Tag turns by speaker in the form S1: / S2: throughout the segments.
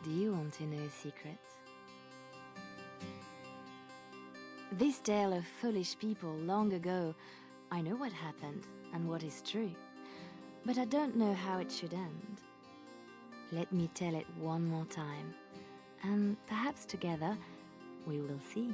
S1: Do you want to know a secret? This tale of foolish people long ago, I know what happened and what is true, but I don't know how it should end. Let me tell it one more time, and perhaps together we will see.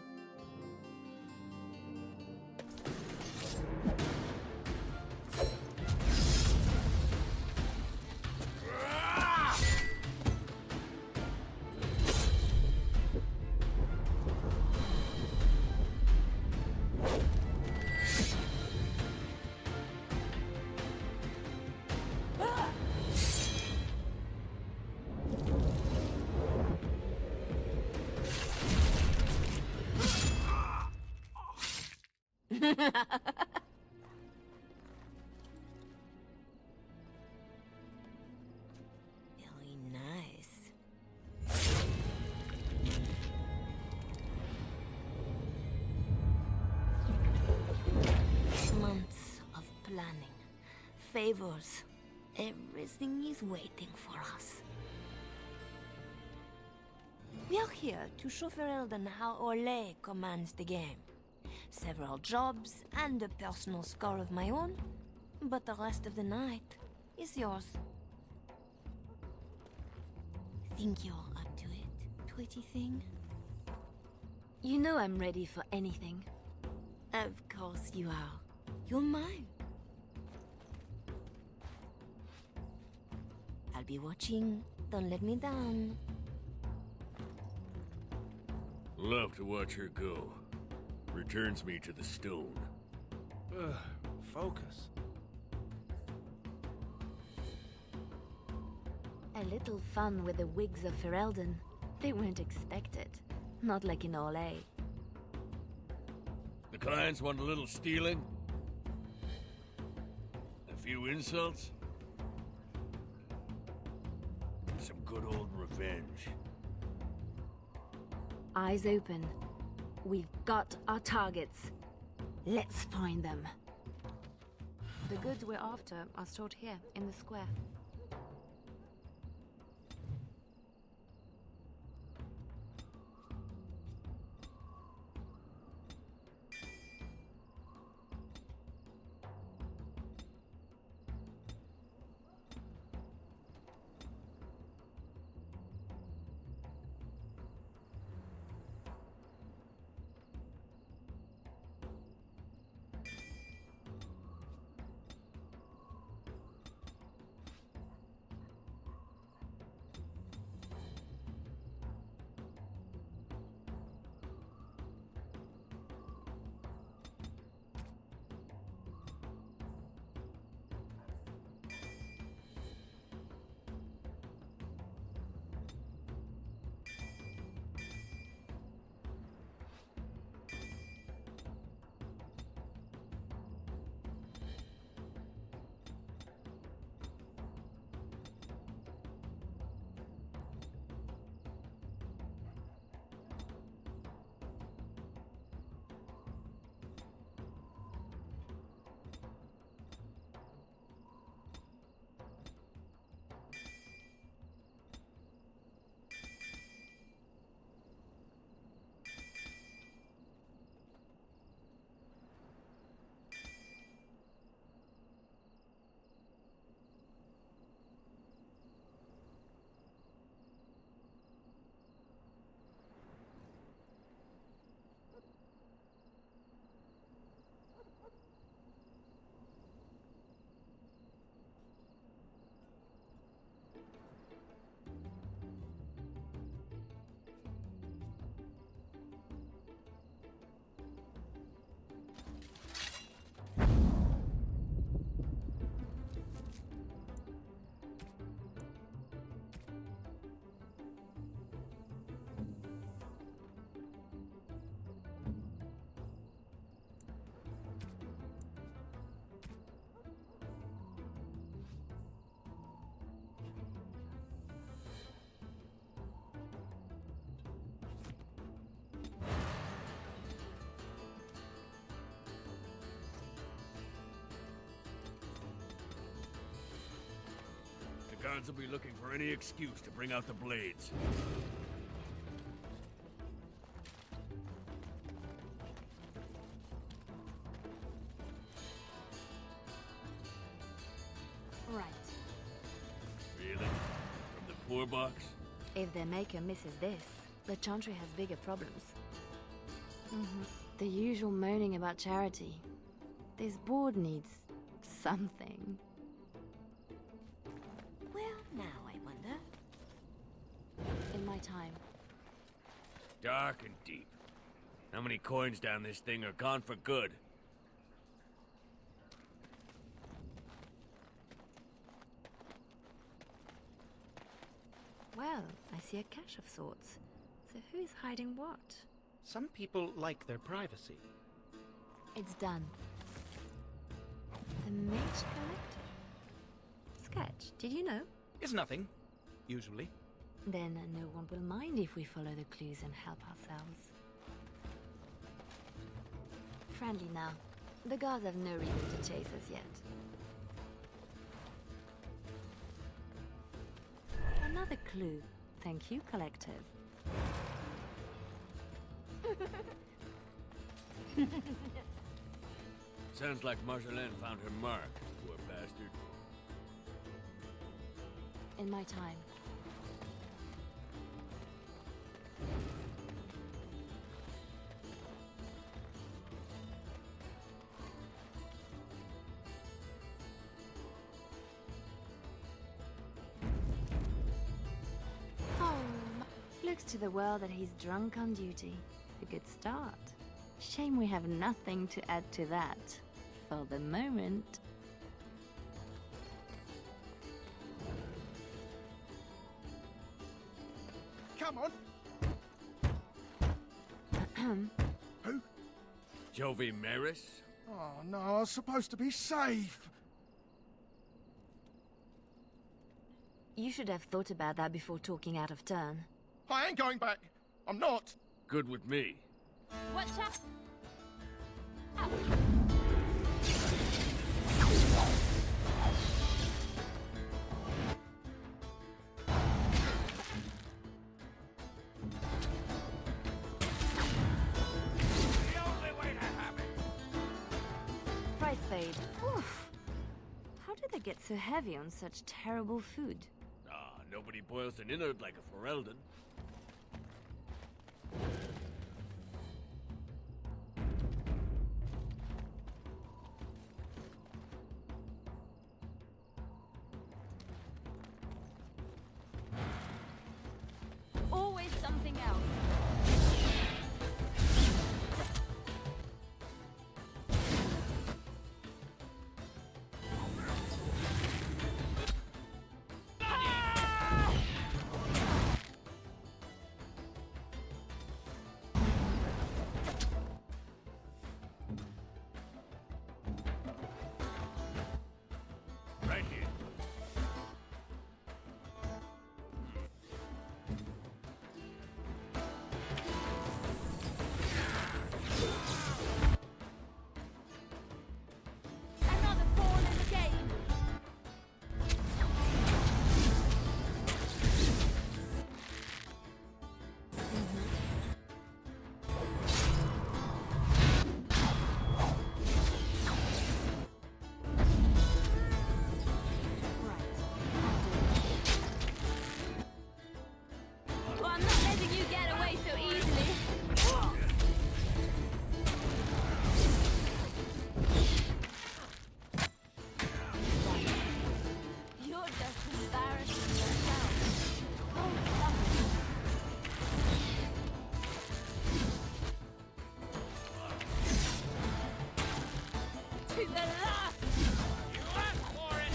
S2: Very nice. Months of planning, favors, everything is waiting for us. We are here to show Ferelden how Orlais commands the game. Several jobs and a personal score of my own, but the rest of the night is yours. Think you're up to it, pretty thing?
S1: You know I'm ready for anything.
S2: Of course you are. You're mine. I'll be watching. Don't let me down.
S3: Love to watch her go. Returns me to the stone.
S4: Focus.
S1: A little fun with the wigs of Ferelden. They won't expect it. Not like in Orlais.
S3: The clients want a little stealing? A few insults? Some good old revenge.
S1: Eyes open. We've got our targets. Let's find them. The goods we're after are stored here, in the square.
S3: guards will be looking for any excuse to bring out the blades.
S1: Right.
S3: Really? From the poor box?
S1: If their maker misses this, the Chantry has bigger problems. The usual moaning about charity. This board needs something.
S2: Where now, I wonder?
S1: In my time.
S3: Dark and deep. How many coins down this thing are gone for good?
S1: Well, I see a cache of sorts. So who's hiding what?
S4: Some people like their privacy.
S1: It's done. The Mage Collector. Sketch, did you know?
S4: Is nothing, usually.
S1: Then no one will mind if we follow the clues and help ourselves. Friendly now. The guards have no reason to chase us yet. Another clue. Thank you, Collective.
S3: Sounds like Marjolaine found her mark, poor bastard.
S1: In my time. Looks to the world that he's drunk on duty. A good start. Shame we have nothing to add to that. For the moment.
S5: Come on. Who?
S3: Jovi Maris?
S5: Oh, no, I was supposed to be safe.
S1: You should have thought about that before talking out of turn.
S5: I ain't going back. I'm not.
S3: Good with me.
S2: Watch out!
S1: Price paid. Oof. How do they get so heavy on such terrible food?
S3: Ah, nobody boils an innard like a Ferelden.
S2: Always something else.
S3: Right here.
S2: Another pawn in the game. Well, I'm not letting you get away so easily. You're just embarrassing yourself. Oh, something. To the last! You asked for it!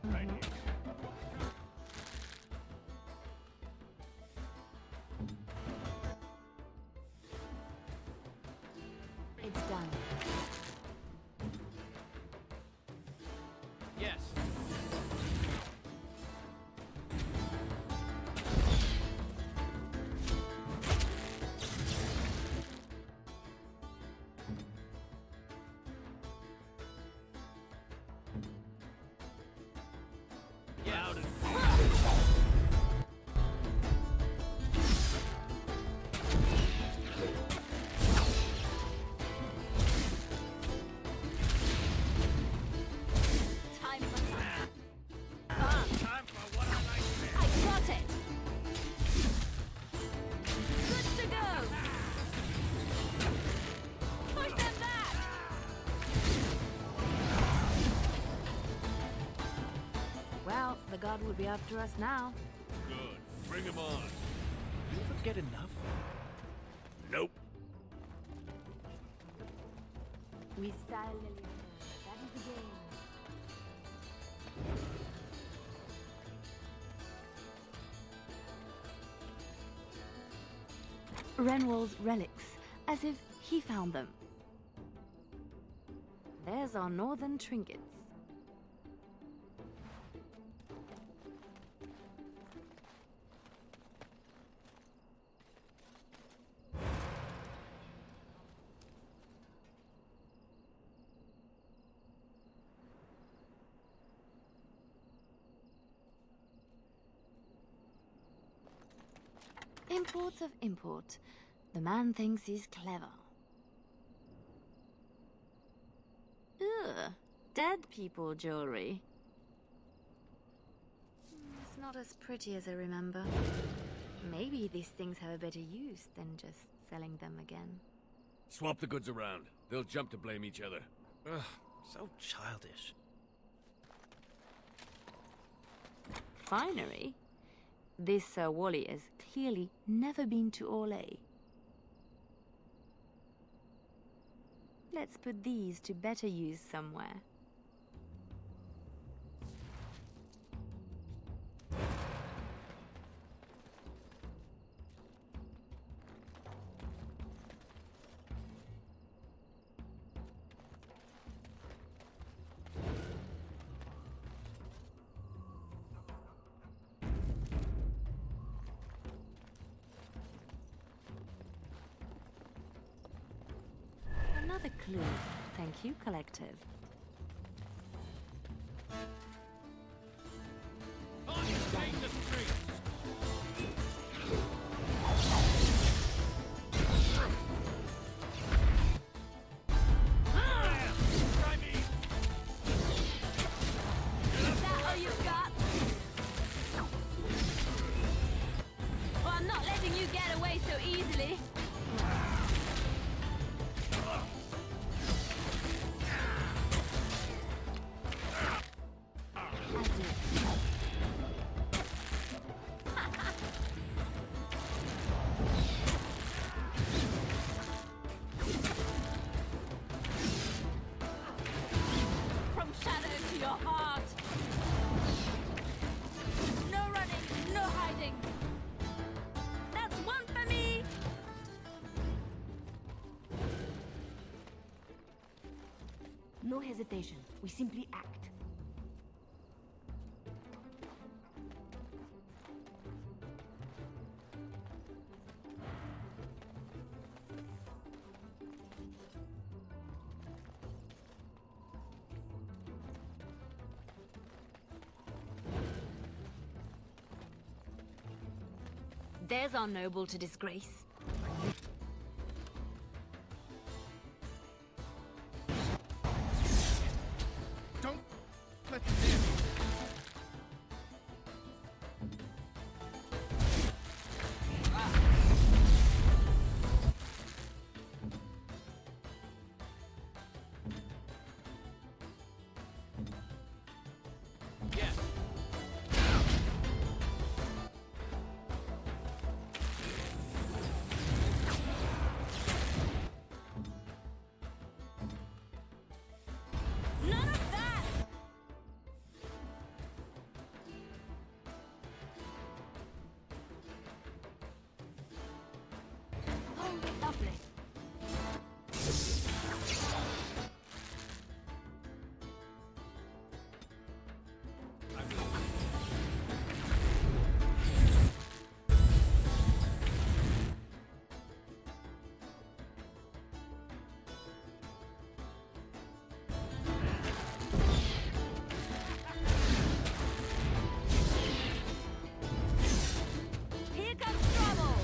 S3: Right here.
S1: It's done. crowd would be after us now.
S3: Good. Bring him on.
S4: You ever get enough?
S3: Nope.
S1: We style Leliana. That is the game. Renwall's relics, as if he found them. There's our northern trinkets. Imports of import. The man thinks he's clever. Ugh, dead people jewelry. It's not as pretty as I remember. Maybe these things have a better use than just selling them again.
S3: Swap the goods around. They'll jump to blame each other.
S4: Ugh, so childish.
S1: Finery? This Sir Wally has clearly never been to Orlais. Let's put these to better use somewhere. Another clue. Thank you, Collective.
S2: Is that all you've got? Well, I'm not letting you get away so easily. From shadow to your heart. No running, no hiding. That's one for me. No hesitation. We simply act.
S1: There's our noble to disgrace.
S5: Don't let him in.
S4: Yes.
S2: None of that. Oh, lovely. Here comes trouble.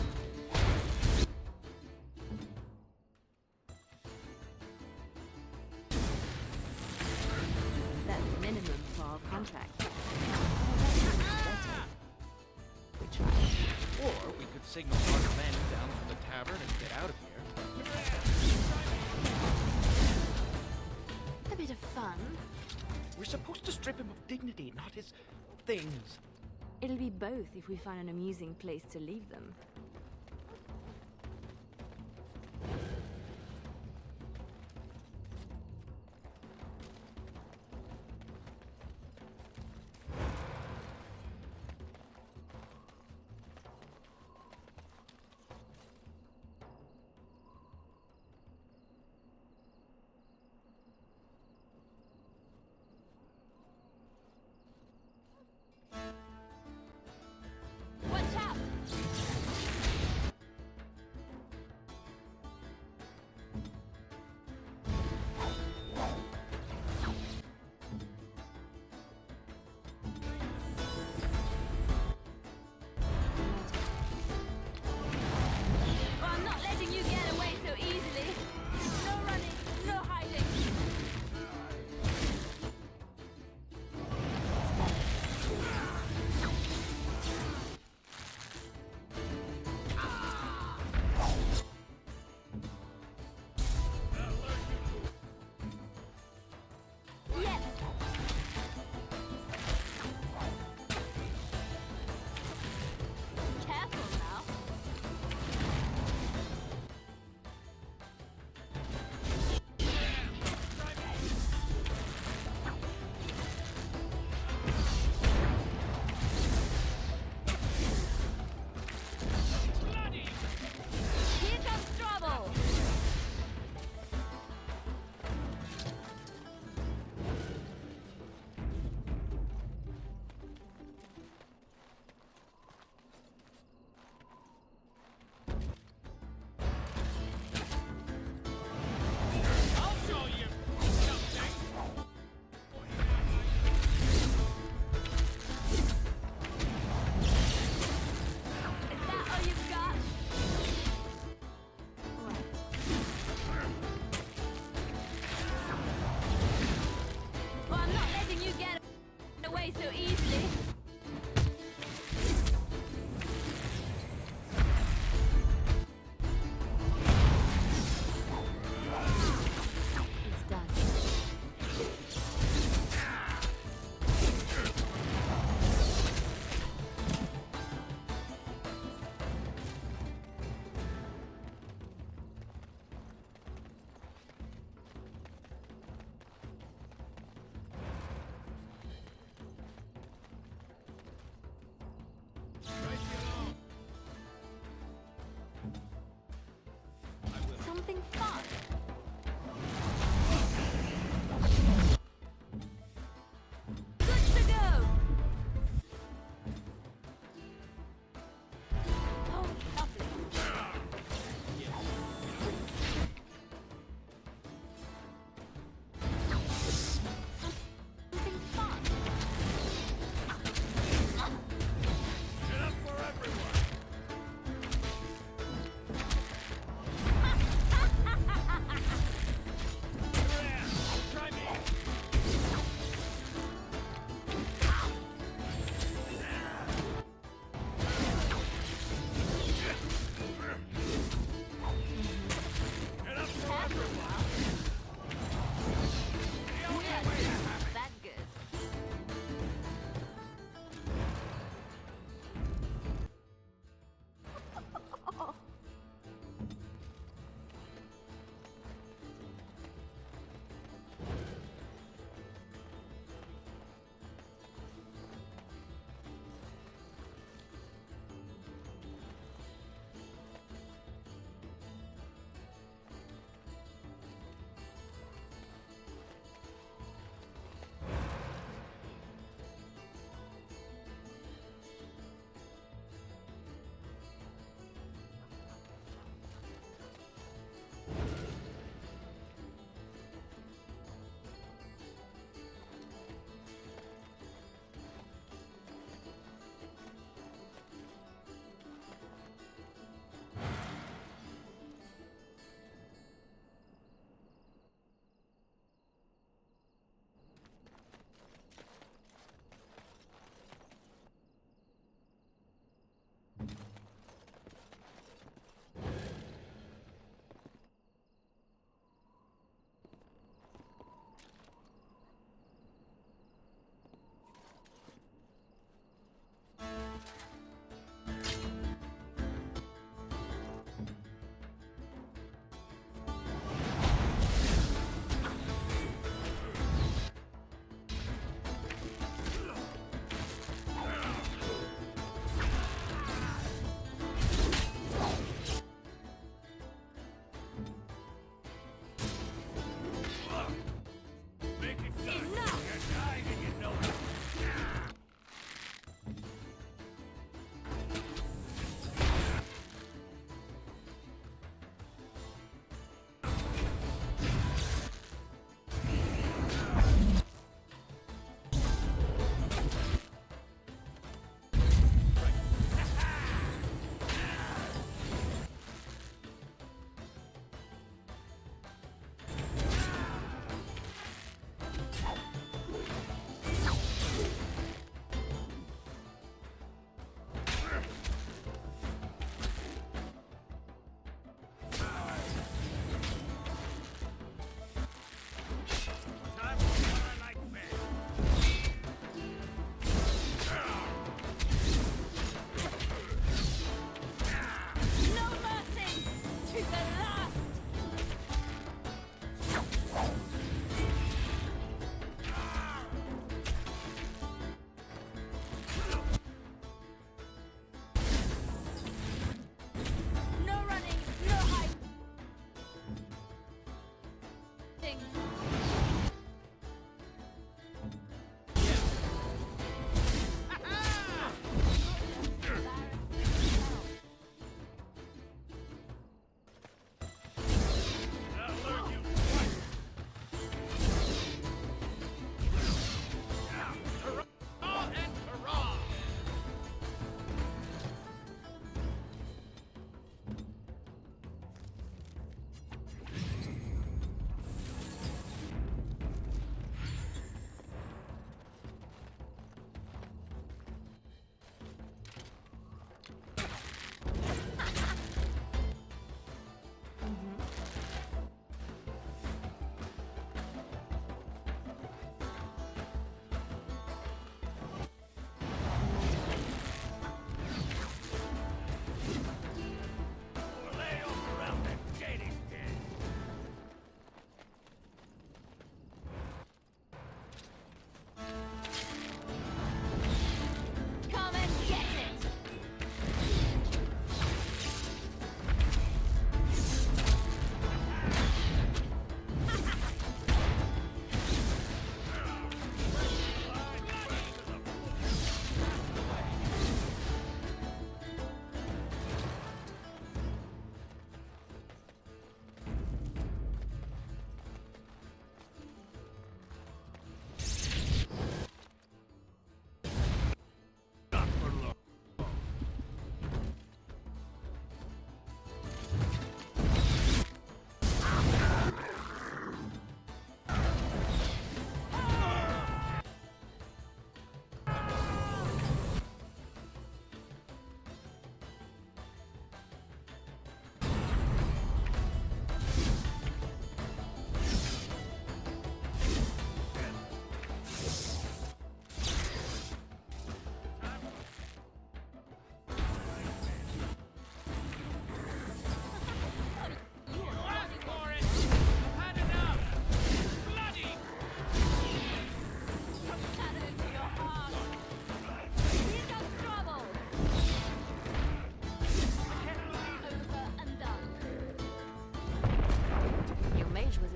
S1: That's the minimum for our contract. We try.
S4: Or we could signal our men down from the tavern and get out of here.
S1: A bit of fun.
S4: We're supposed to strip him of dignity, not his things?
S1: It'll be both if we find an amusing place to leave them.
S2: Watch out! Well, I'm not letting you get away so easily. No running, no hiding. Yes! Careful now. Here comes trouble!
S5: I'll show you something.
S2: Is that all you've got? Well, I'm not letting you get away so easily.
S1: It's done.
S2: Something fun. Good to go. Oh, lovely. Something fun.
S3: Enough for everyone!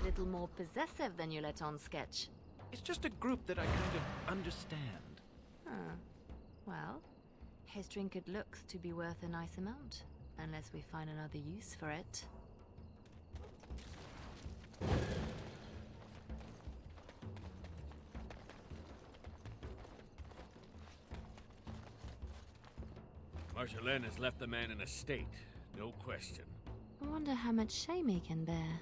S1: little more possessive than you let on sketch.
S4: It's just a group that I kind of understand.
S1: Huh. Well, his trinket looks to be worth a nice amount, unless we find another use for it.
S3: Marjolaine has left the man in a state, no question.
S1: I wonder how much shame he can bear.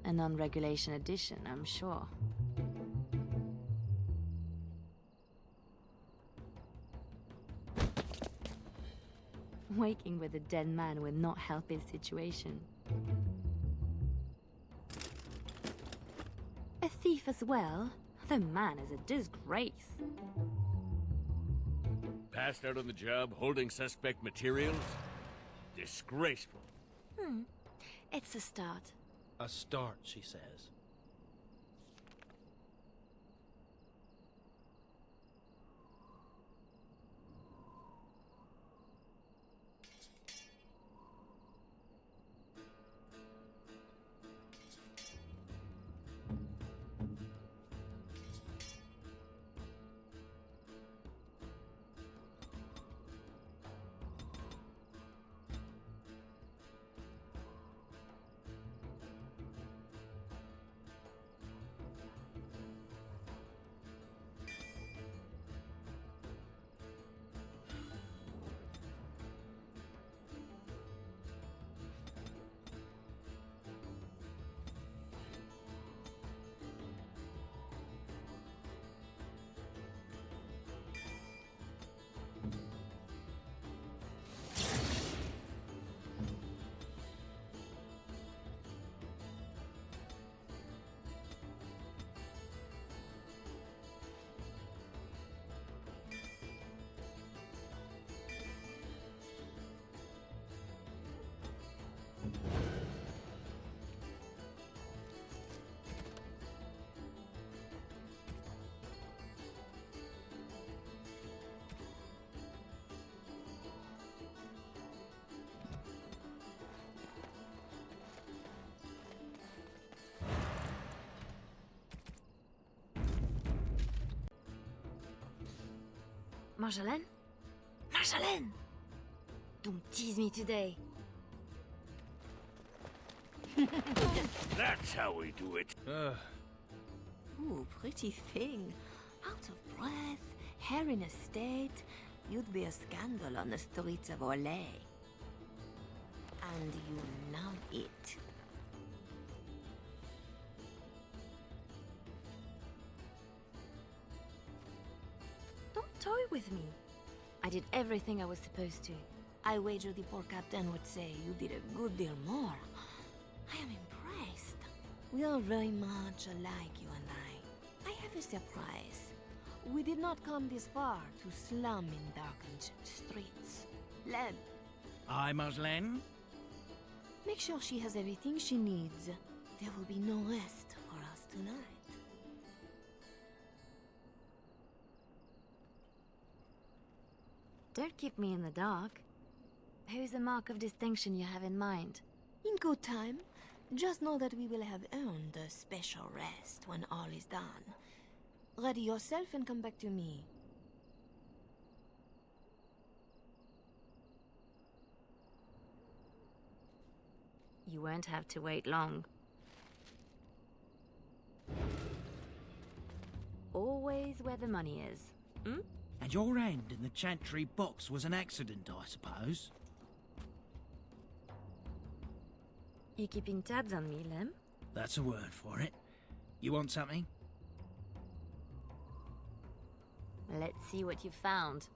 S1: A non-regulation addition, I'm sure. Waking with a dead man will not help his situation. A thief as well? The man is a disgrace.
S3: Passed out on the job, holding suspect materials? Disgraceful.
S1: It's a start.
S4: A start, she says.
S1: Marjolaine? Marjolaine! Don't tease me today.
S3: That's how we do it.
S2: Ooh, pretty thing. Out of breath, hair in a state. You'd be a scandal on the streets of Orlais. And you love it.
S1: Don't toy with me. I did everything I was supposed to.
S2: I wager the poor captain would say you did a good deal more. I am impressed. We are very much alike, you and I. I have a surprise. We did not come this far to slum in darkened streets. Lem,
S4: Aye, Marjolaine?
S2: make sure she has everything she needs. There will be no rest for us tonight.
S1: Don't keep me in the dark. Who's the mark of distinction you have in mind?
S2: In good time, just know that we will have earned a special rest when all is done. Ready yourself and come back to me.
S1: You won't have to wait long. Always where the money is. Hmm?
S6: And your hand in the chantry box was an accident, I suppose?
S1: You keeping tabs on me, Lem?
S6: That's a word for it. You want something?
S1: Let's see what you found.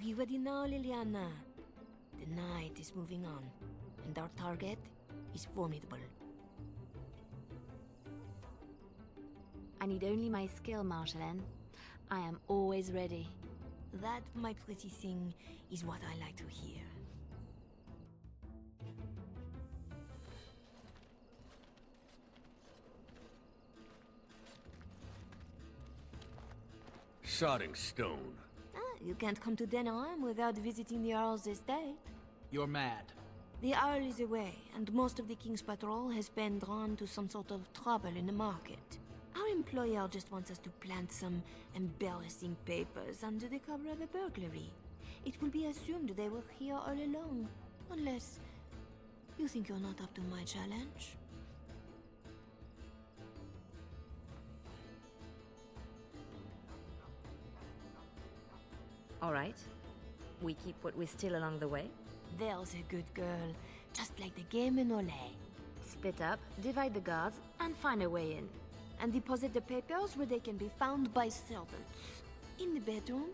S2: Are you ready now, Leliana? The night is moving on, and our target is formidable.
S1: I need only my skill, Marjolaine. I am always ready.
S2: That, my pretty thing, is what I like to hear.
S3: Sodding stone.
S2: You can't come to Denham without visiting the Earl's estate.
S6: You're mad.
S2: The Earl is away, and most of the King's patrol has been drawn to some sort of trouble in the market. Our employer just wants us to plant some embarrassing papers under the cover of a burglary. It will be assumed they were here all along, unless you think you're not up to my challenge.
S1: All right. We keep what we steal along the way.
S2: There's a good girl, just like the game in Olay.
S1: Split up, divide the guards, and find a way in.
S2: And deposit the papers where they can be found by servants. In the bedroom,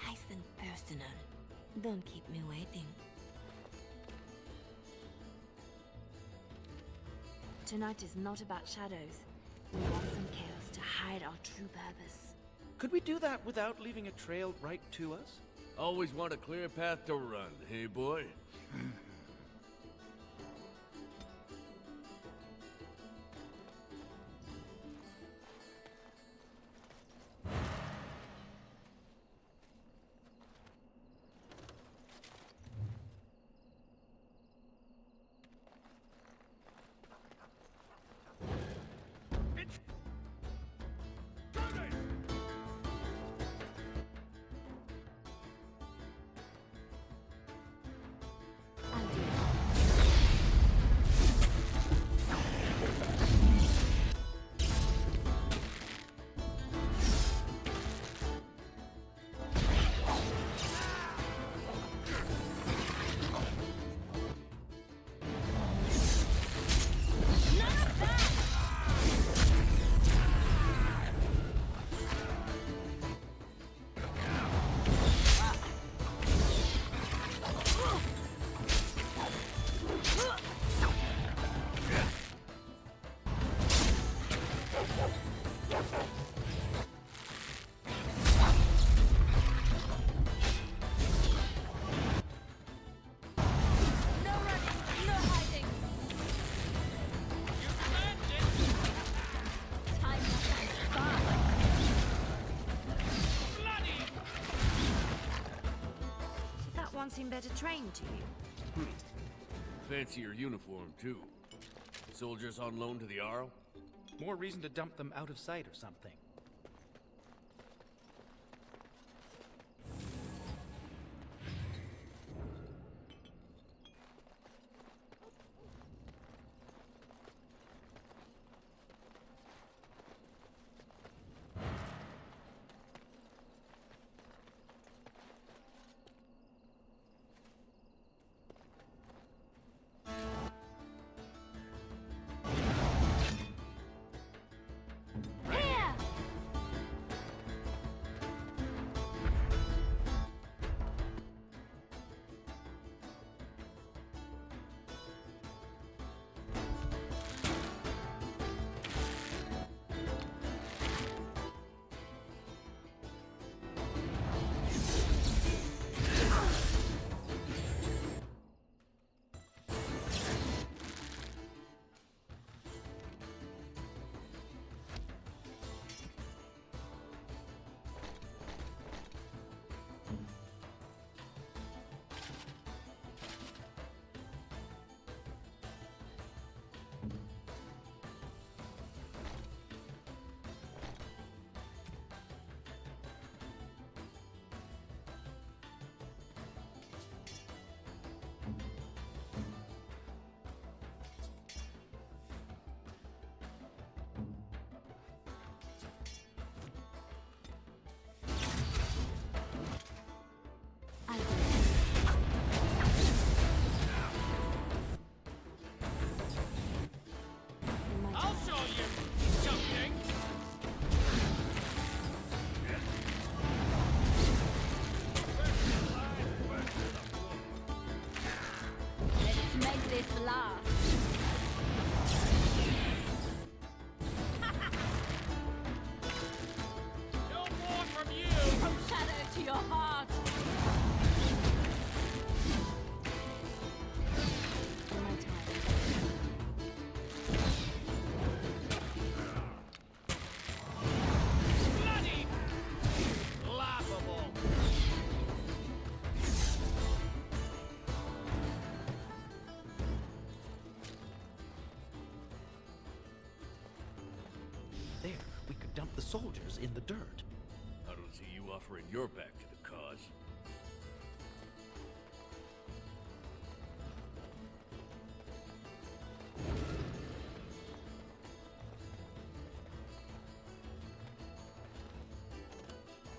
S2: nice and personal. Don't keep me waiting.
S1: Tonight is not about shadows. We want some chaos to hide our true purpose.
S4: Could we do that without leaving a trail right to us?
S3: Always want a clear path to run, hey boy?
S1: One seem better trained to you.
S3: Fancy your uniform, too. Soldiers on loan to the Arl?
S4: More reason to dump them out of sight or something. soldiers in the dirt.
S3: I don't see you offering your back to the cause.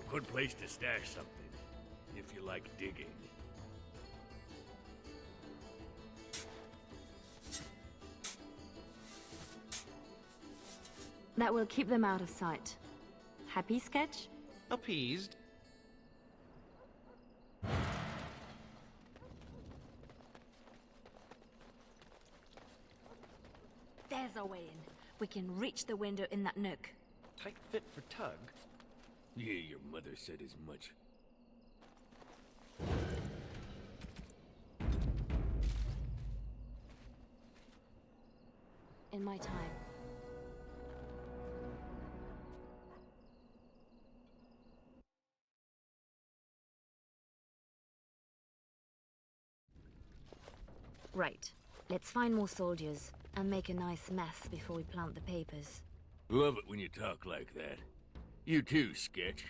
S3: Good place to stash something, if you like digging.
S1: That will keep them out of sight. Happy, Sketch?
S4: Appeased.
S2: There's our way in. We can reach the window in that nook.
S4: Tight fit for Tug.
S3: Yeah, your mother said as much.
S1: In my time. Right. Let's find more soldiers and make a nice mess before we plant the papers.
S3: Love it when you talk like that. You too, Sketch.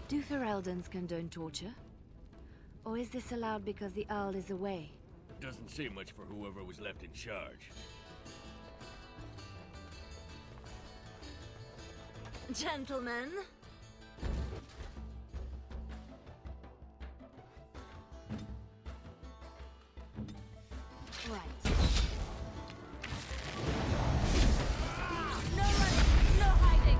S1: Do Fereldans condone torture? Or is this allowed because the Earl is away?
S3: Doesn't say much for whoever was left in charge.
S1: Gentlemen, right.
S2: No running! No hiding!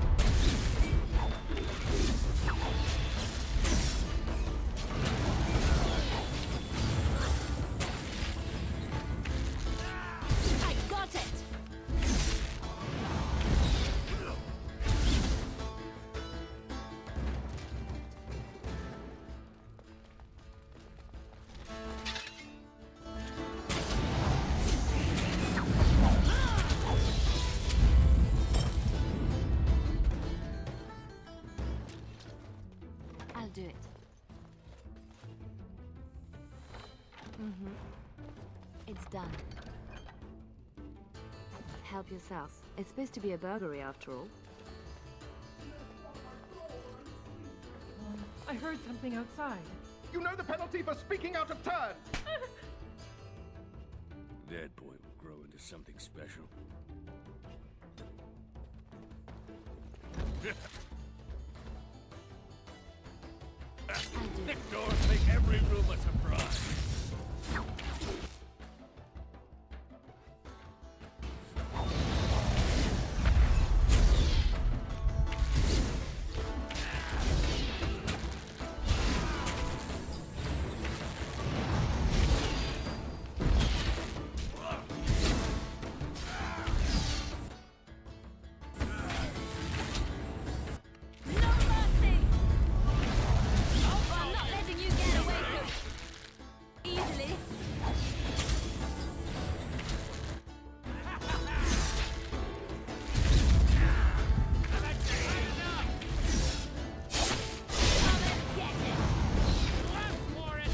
S2: I got it!
S1: I'll do it. It's done. Help yourselves. It's supposed to be a burglary after all.
S7: I heard something outside.
S8: You know the penalty for speaking out of turn!
S3: That boy will grow into something special. Thick doors make every room a surprise.
S2: No mercy! I'm not letting you get away so easily. Come and get it!
S5: Left for it!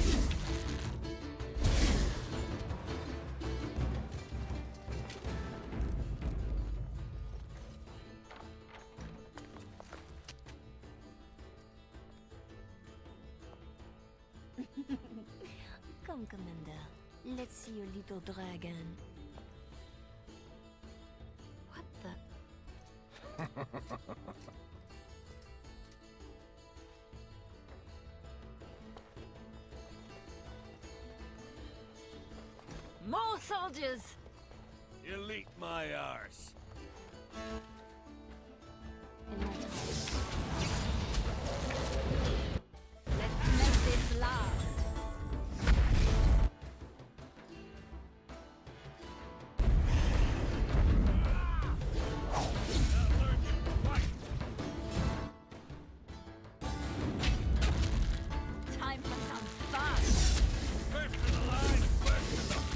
S2: Come, Commander. Let's see your little dragon. What the? More soldiers!
S3: Elite my arse.
S2: In my time. Let's make this last. Time for some fun.
S3: First to the line, first to the floor.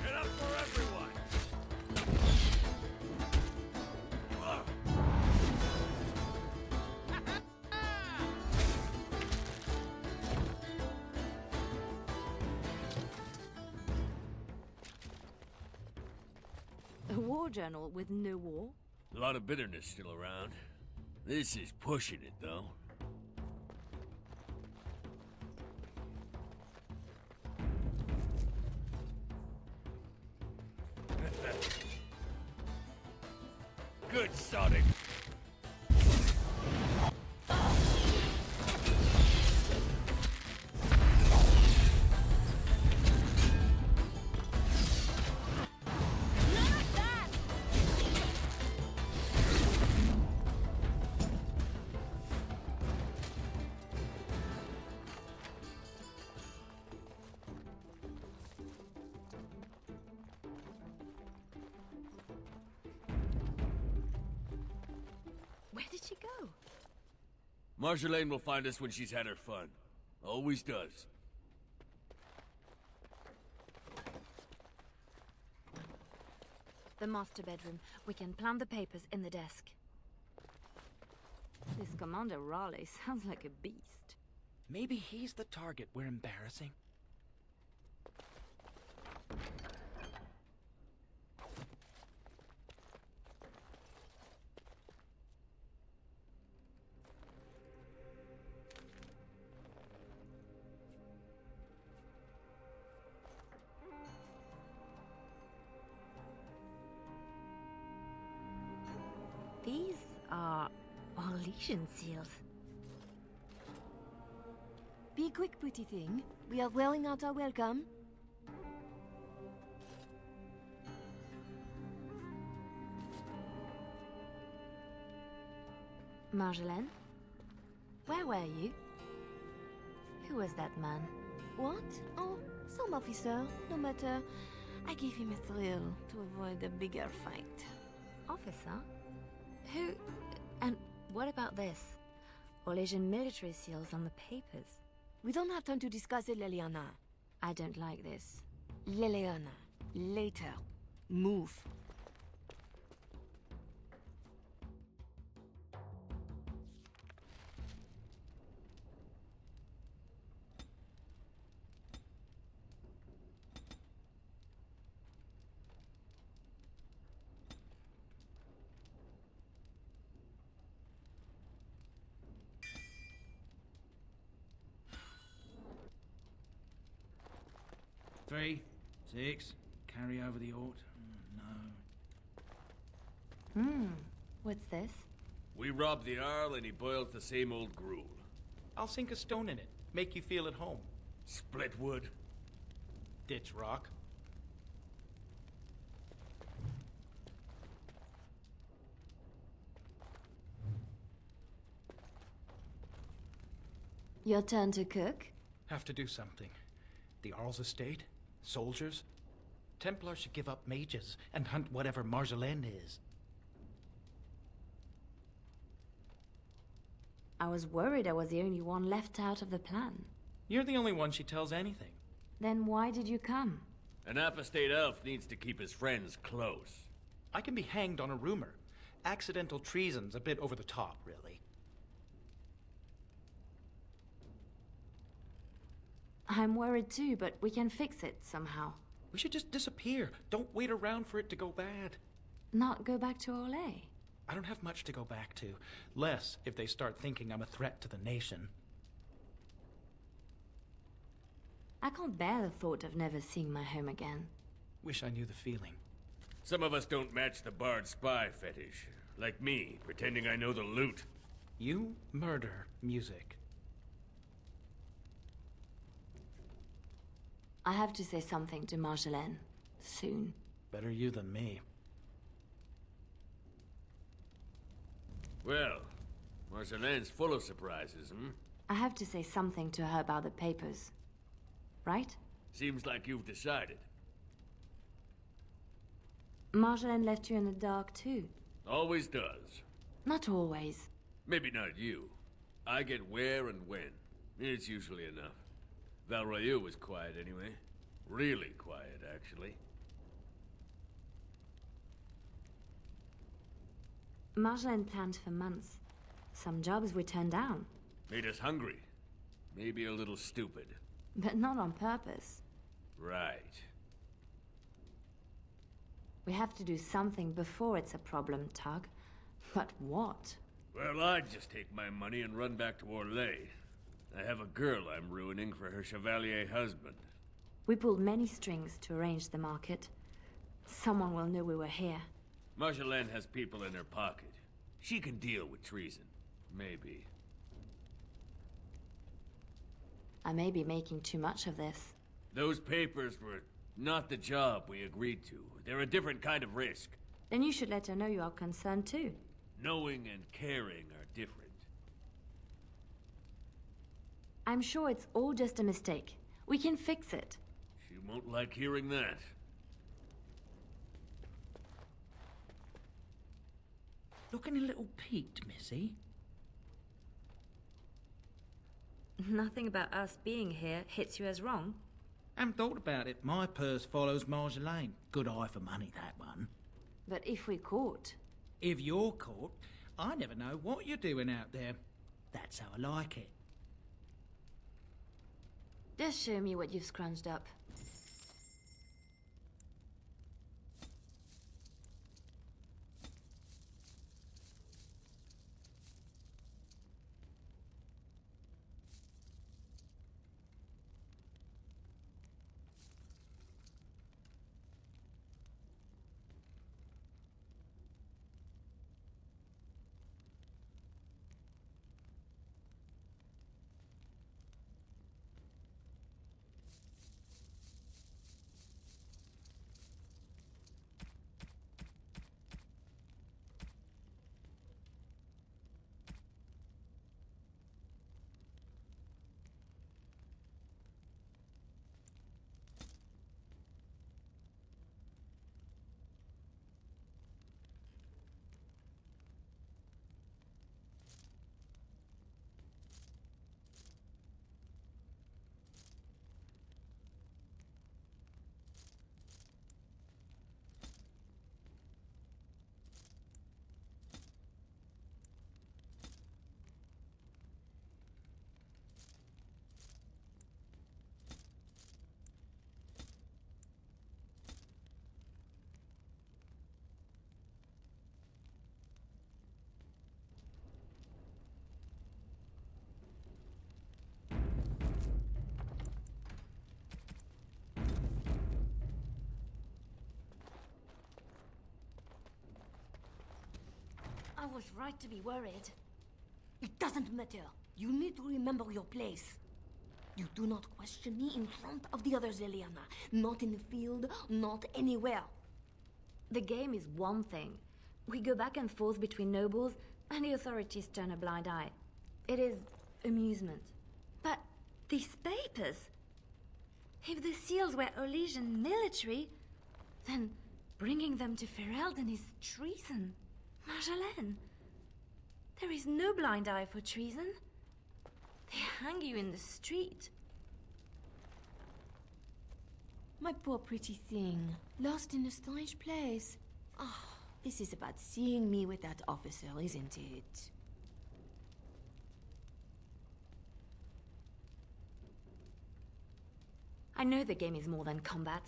S3: Get up for everyone.
S1: A war journal with no war?
S3: A lot of bitterness still around. This is pushing it, though. Good sodding.
S2: None of that!
S1: Where did she go?
S3: Marjolaine will find us when she's had her fun. Always does.
S1: The master bedroom. We can plant the papers in the desk. This Commander Raleigh sounds like a beast.
S6: Maybe he's the target we're embarrassing.
S1: These are Orlesian seals.
S2: Be quick, pretty thing. We are wearing out our welcome.
S1: Marjolaine? Where were you? Who was that man?
S2: What? Oh, some officer. No matter. I gave him a thrill to avoid a bigger fight.
S1: Officer? Who... And what about this? Orlesian military seals on the papers.
S2: We don't have time to discuss it, Leliana.
S1: I don't like this.
S2: Leliana. Later. Move.
S6: 3, 6. Carry over the Ort. No.
S1: What's this?
S3: We rob the Arl and he boils the same old gruel.
S4: I'll sink a stone in it. Make you feel at home.
S3: Split wood.
S4: Ditch rock.
S1: Your turn to cook?
S4: Have to do something. The Arl's estate? Soldiers? Templars should give up mages and hunt whatever Marjolaine is.
S1: I was worried I was the only one left out of the plan.
S4: You're the only one she tells anything.
S1: Then why did you come?
S3: An apostate elf needs to keep his friends close.
S4: I can be hanged on a rumor. Accidental treason's a bit over the top, really.
S1: I'm worried too, but we can fix it somehow.
S4: We should just disappear. Don't wait around for it to go bad.
S1: Not go back to Orlais.
S4: I don't have much to go back to. Less if they start thinking I'm a threat to the nation.
S1: I can't bear the thought of never seeing my home again.
S4: Wish I knew the feeling.
S3: Some of us don't match the bard spy fetish. Like me, pretending I know the loot.
S4: You murder music.
S1: I have to say something to Marjolaine. Soon.
S4: Better you than me.
S3: Well, Marjolaine's full of surprises, hmm?
S1: I have to say something to her about the papers. Right?
S3: Seems like you've decided.
S1: Marjolaine left you in the dark too.
S3: Always does.
S1: Not always.
S3: Maybe not you. I get where and when. It's usually enough. Valroyu was quiet anyway. Really quiet, actually.
S1: Marjolaine planned for months. Some jobs we turned down.
S3: Made us hungry. Maybe a little stupid.
S1: But not on purpose.
S3: Right.
S1: We have to do something before it's a problem, Tug. But what?
S3: Well, I'd just take my money and run back to Orlais. I have a girl I'm ruining for her chevalier husband.
S1: We pulled many strings to arrange the market. Someone will know we were here.
S3: Marjolaine has people in her pocket. She can deal with treason. Maybe.
S1: I may be making too much of this.
S3: Those papers were not the job we agreed to. They're a different kind of risk.
S1: Then you should let her know you are concerned too.
S3: Knowing and caring are different.
S1: I'm sure it's all just a mistake. We can fix it.
S3: She won't like hearing that.
S6: Looking a little peaked, Missy.
S1: Nothing about us being here hits you as wrong.
S6: Haven't thought about it. My purse follows Marjolaine. Good eye for money, that one.
S1: But if we caught...
S6: If you're caught, I never know what you're doing out there. That's how I like it.
S1: Just show me what you've scrunched up.
S2: was right to be worried. It doesn't matter. You need to remember your place. You do not question me in front of the others, Leliana. Not in the field, not anywhere.
S1: The game is one thing. We go back and forth between nobles, and the authorities turn a blind eye. It is amusement. But these papers... If the seals were Olesian military, then bringing them to Ferelden is treason. Marjolaine, there is no blind eye for treason. They hang you in the street.
S2: My poor pretty thing, lost in a strange place. Ah, this is about seeing me with that officer, isn't it?
S1: I know the game is more than combat,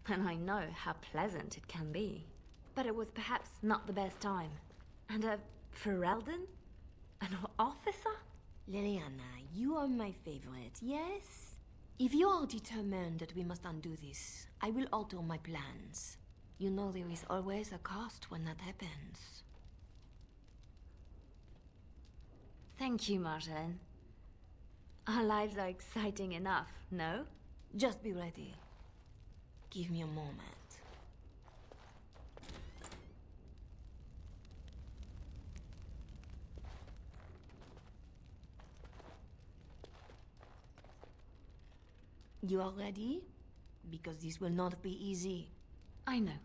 S1: and I know how pleasant it can be. But it was perhaps not the best time. And a Ferelden? An officer?
S2: Leliana, you are my favorite, yes? If you are determined that we must undo this, I will alter my plans. You know there is always a cost when that happens.
S1: Thank you, Marjolaine. Our lives are exciting enough, no?
S2: Just be ready. Give me a moment. You are ready? Because this will not be easy.
S1: I know.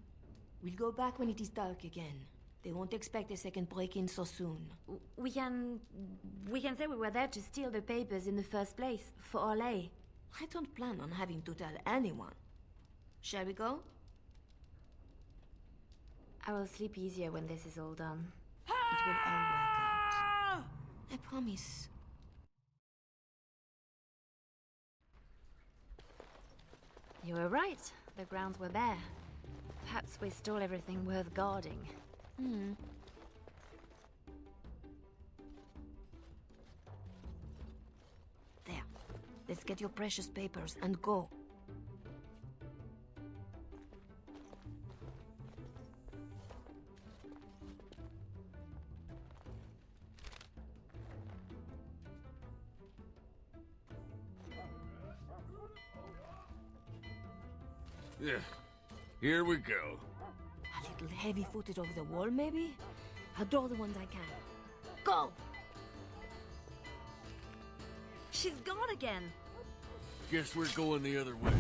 S2: We'll go back when it is dark again. They won't expect a second break-in so soon.
S1: We can say we were there to steal the papers in the first place, for Orlais.
S2: I don't plan on having to tell anyone. Shall we go?
S1: I will sleep easier when this is all done.
S2: It will all work out. I promise.
S1: You were right. The grounds were bare. Perhaps we stole everything worth guarding.
S2: There. Let's get your precious papers and go.
S3: Yeah. Here we go.
S2: A little heavy-footed over the wall, maybe? I'll draw the ones I can. Go!
S1: She's gone again!
S3: Guess we're going the other way.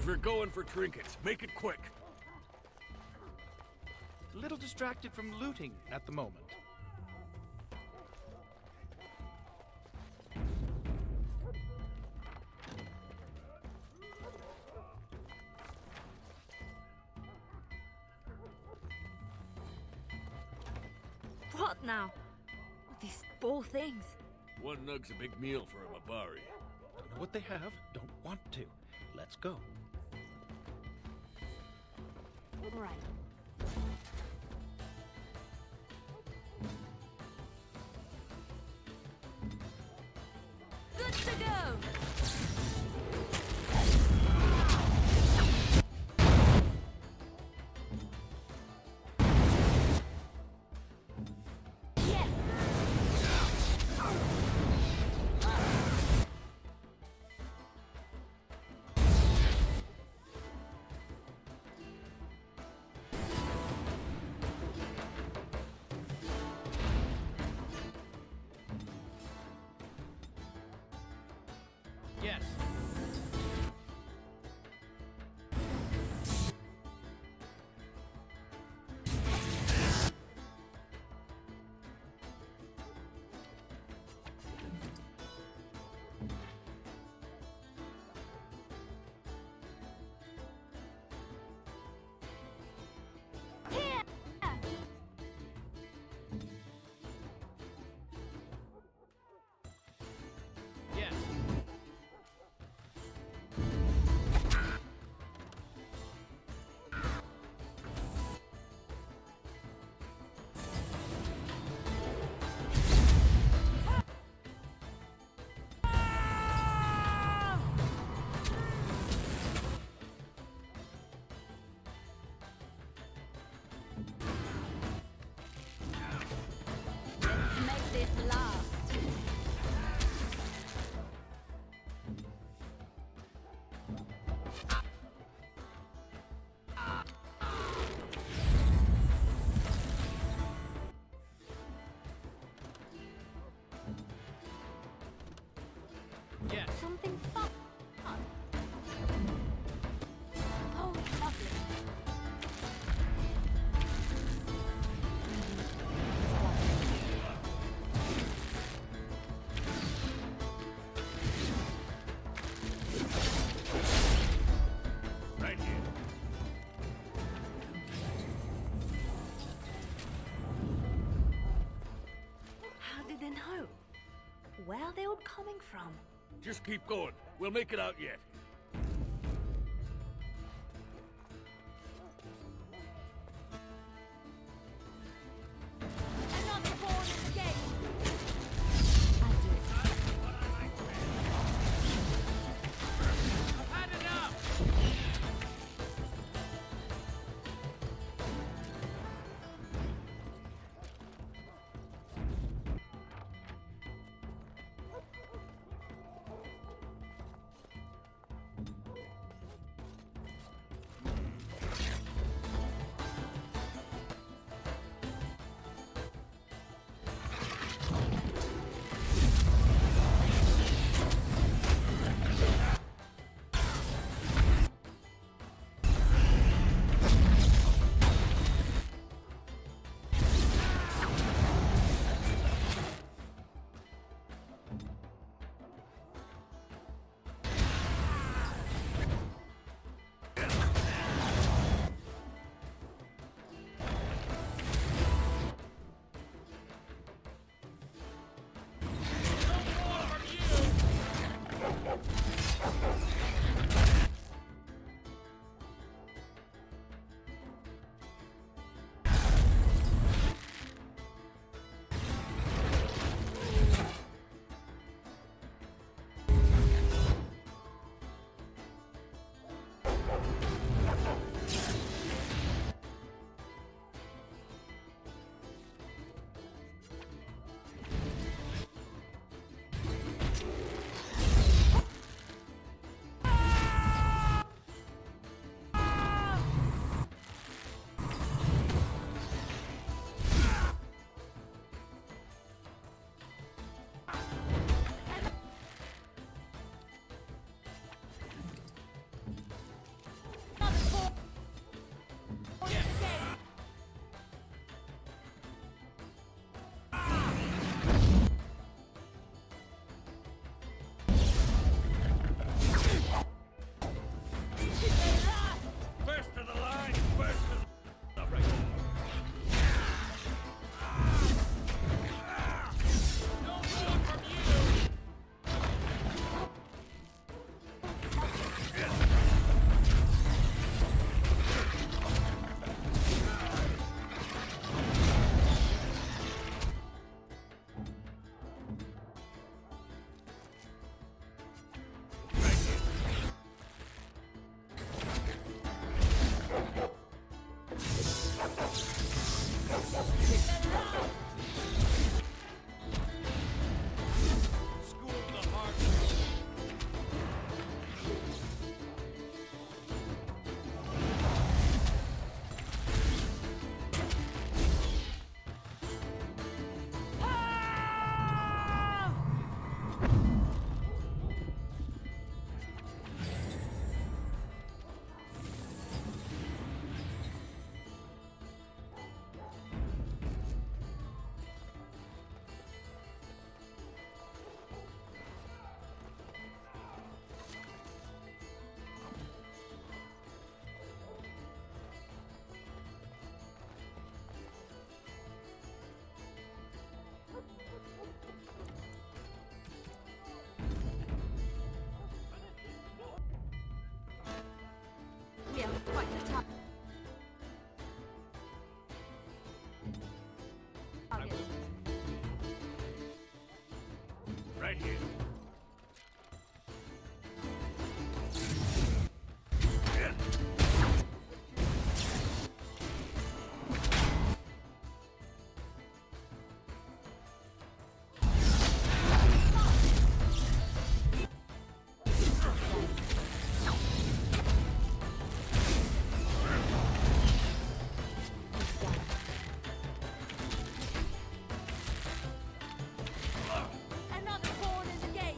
S3: If you're going for trinkets, make it quick.
S4: Little distracted from looting at the moment.
S2: What now? These poor things.
S3: One nug's a big meal for a Mabari.
S4: Don't know what they have, don't want to. Let's go.
S1: Right.
S2: Good to go!
S4: Yes. Yes.
S2: Let's make this last.
S4: Yes.
S2: Something fun. Oh, lovely.
S3: Right here.
S2: How did they know? Where are they all coming from?
S3: Just keep going. We'll make it out yet.
S2: Another born escape!
S1: I'll do it.
S5: I've had enough!
S3: right here.
S2: Another pawn in the game.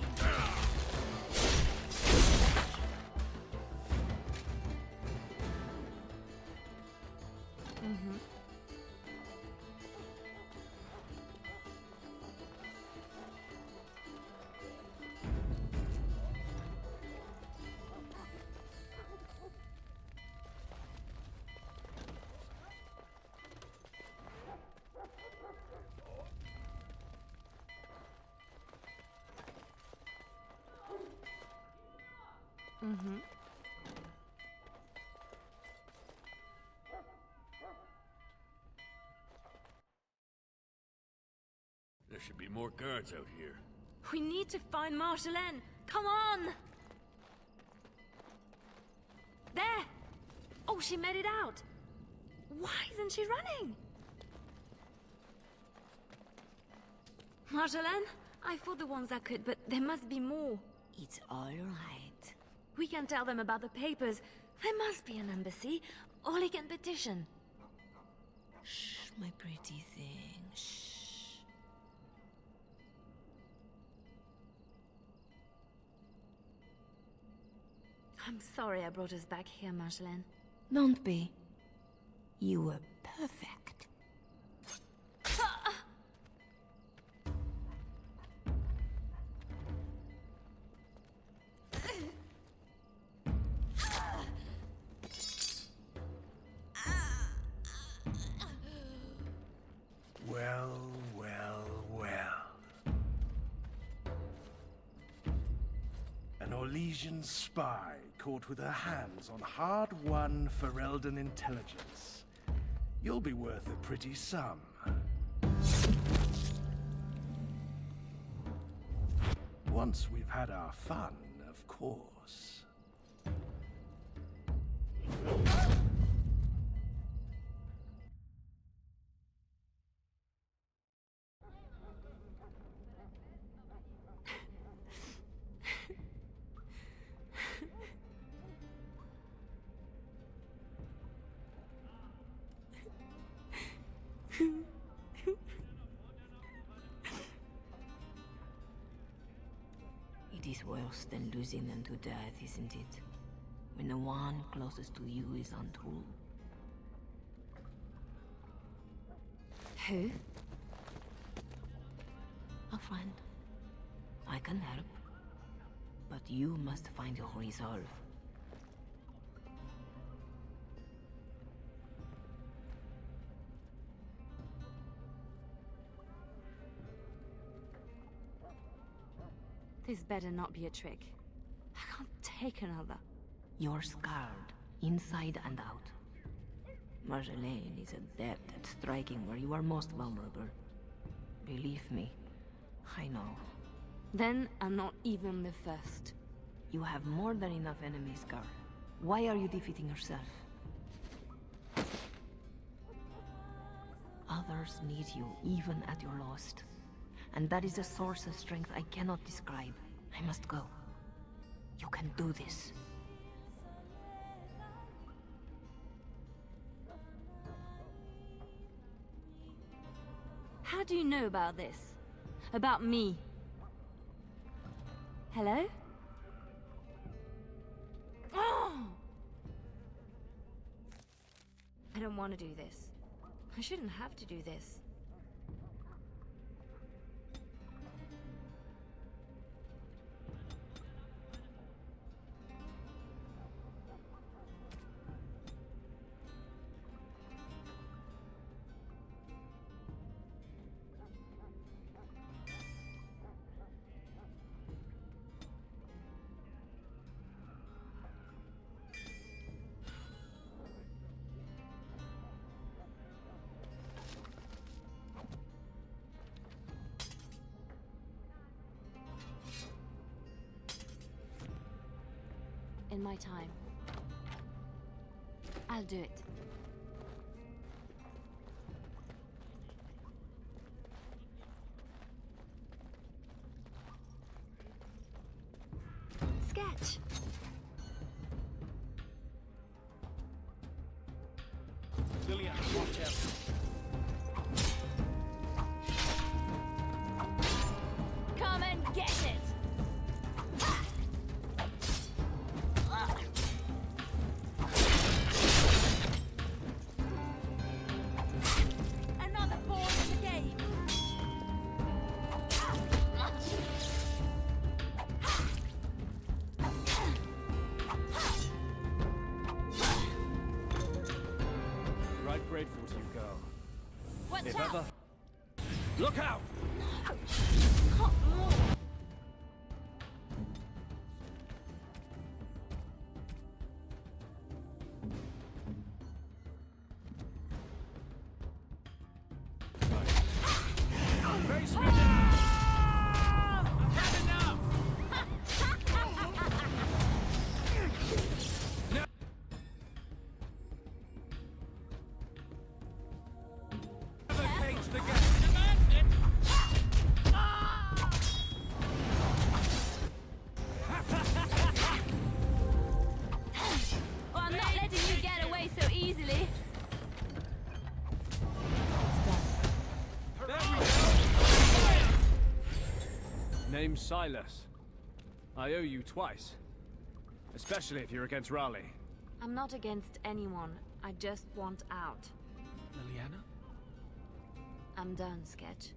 S3: There should be more guards out here.
S1: We need to find Marjolaine. Come on! There! Oh, she made it out. Why isn't she running? Marjolaine, I fought the ones I could, but there must be more.
S2: It's all right.
S1: We can tell them about the papers. There must be an embassy. Or a petition.
S2: Shh, my pretty thing. Shh.
S1: I'm sorry I brought us back here, Marjolaine.
S2: Don't be. You were perfect.
S7: Well, well, well. An Orlesian spy caught with her hands on hard-won Ferelden intelligence. You'll be worth a pretty sum. Once we've had our fun, of course.
S2: It is worse than losing them to death, isn't it? When the one closest to you is untrue.
S1: Who?
S2: A friend. I can help. But you must find your resolve.
S1: This better not be a trick. I can't take another.
S2: You're scarred, inside and out. Marjolaine is adept at striking where you are most vulnerable. Believe me, I know.
S1: Then I'm not even the first.
S2: You have more than enough enemies, girl. Why are you defeating yourself? Others need you, even at your lowest. And that is a source of strength I cannot describe. I must go. You can do this.
S1: How do you know about this? About me? Hello? Oh! I don't want to do this. I shouldn't have to do this. in my time. I'll do it. Sketch!
S4: Leliana, watch out.
S2: Come and get it! Another pawn in the game!
S8: Right grateful to you, girl.
S2: Watch
S8: If
S2: out!
S8: ever... Look out!
S5: Face me down! I've had enough! Never cage the game.
S2: Oh, I'm not letting you get away so easily.
S8: Name's Silas. I owe you twice. Especially if you're against Raleigh.
S1: I'm not against anyone. I just want out.
S4: Leliana?
S1: I'm done, Sketch.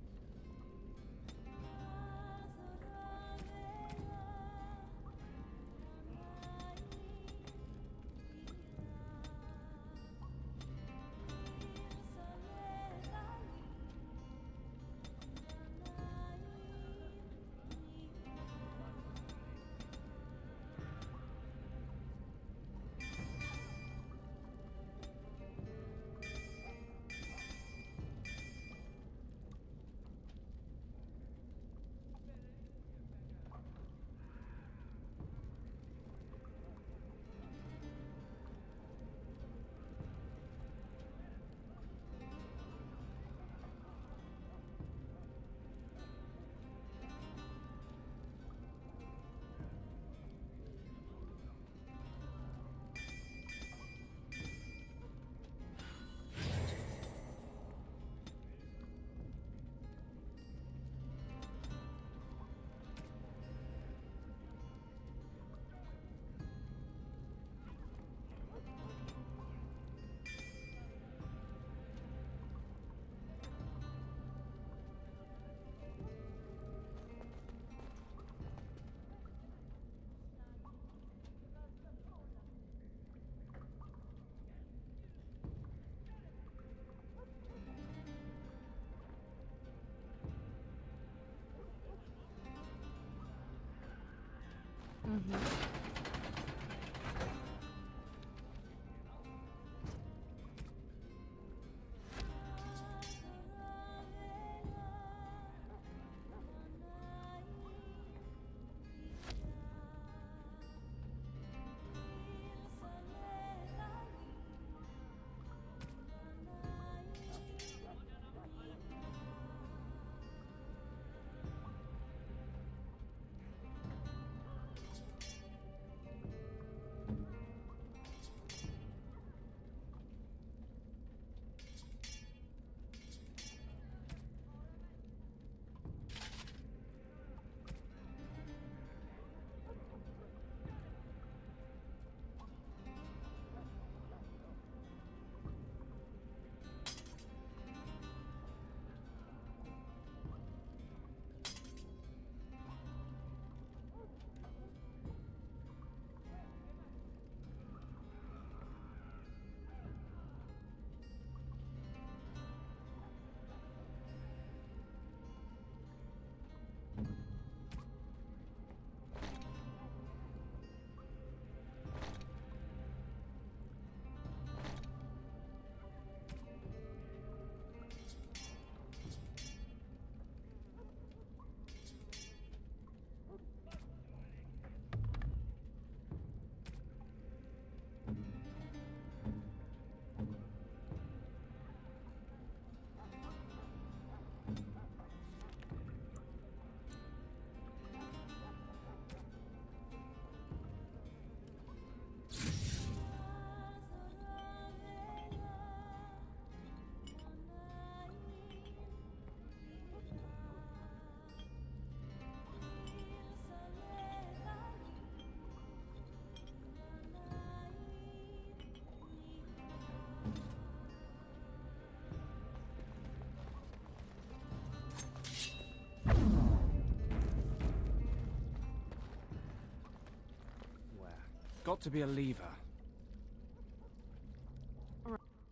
S8: got to be a lever.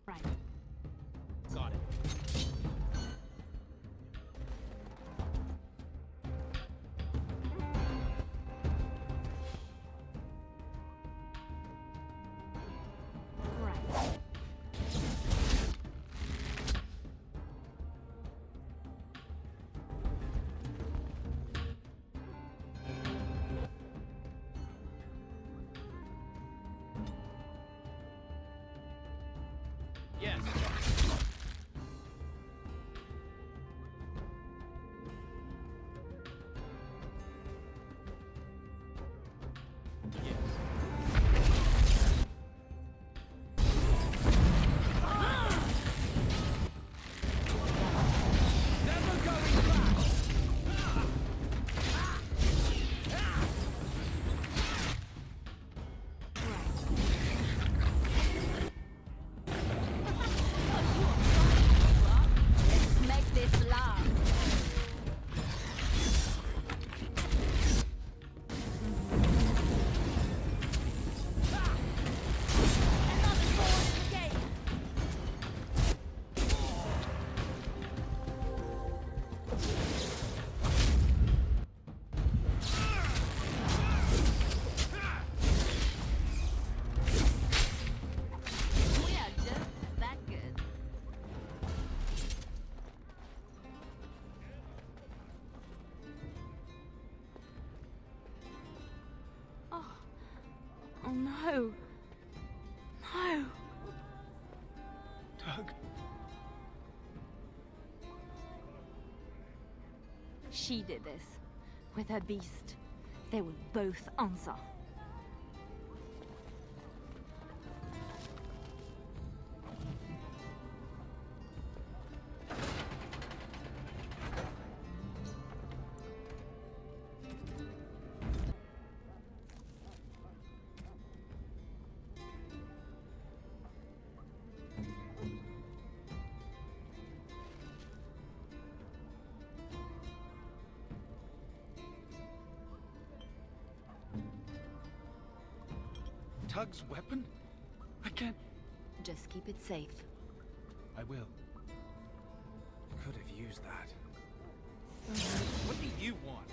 S1: Right.
S6: Got it.
S1: Right.
S4: Yes.
S5: Never going back!
S2: Let's make this last. Another sword in the gate. We are just that good.
S1: Oh no. No.
S4: Tug.
S1: She did this. With her beast. They will both answer.
S4: Tug's weapon? I can't.
S1: Just keep it safe.
S4: I will.
S8: Could have used that.
S4: What do you want?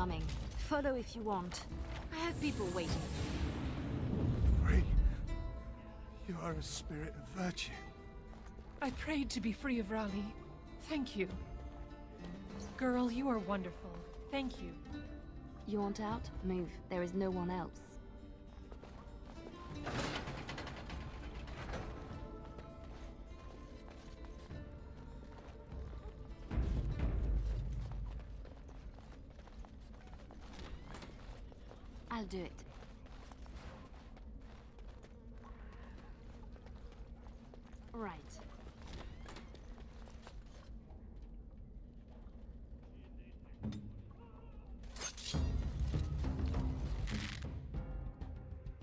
S1: coming. Follow if you want. I have people waiting.
S7: Free. You are a spirit of virtue.
S9: I prayed to be free of Raleigh. Thank you. Girl, you are wonderful. Thank you.
S1: You want out? Move. There is no one else. I'll do it. Right.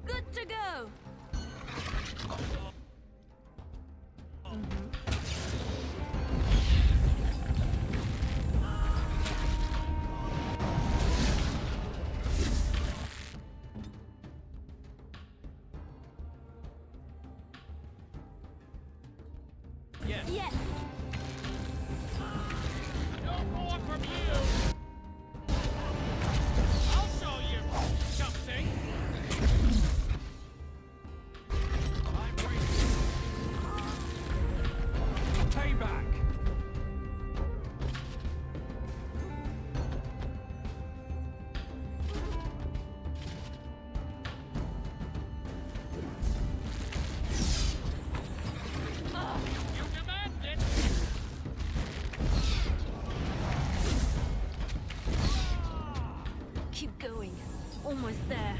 S2: Good to go! Yes!
S5: No more from you! I'll show you something! I'm waiting.
S8: Payback!
S5: You demand it!
S2: Keep going. Almost there.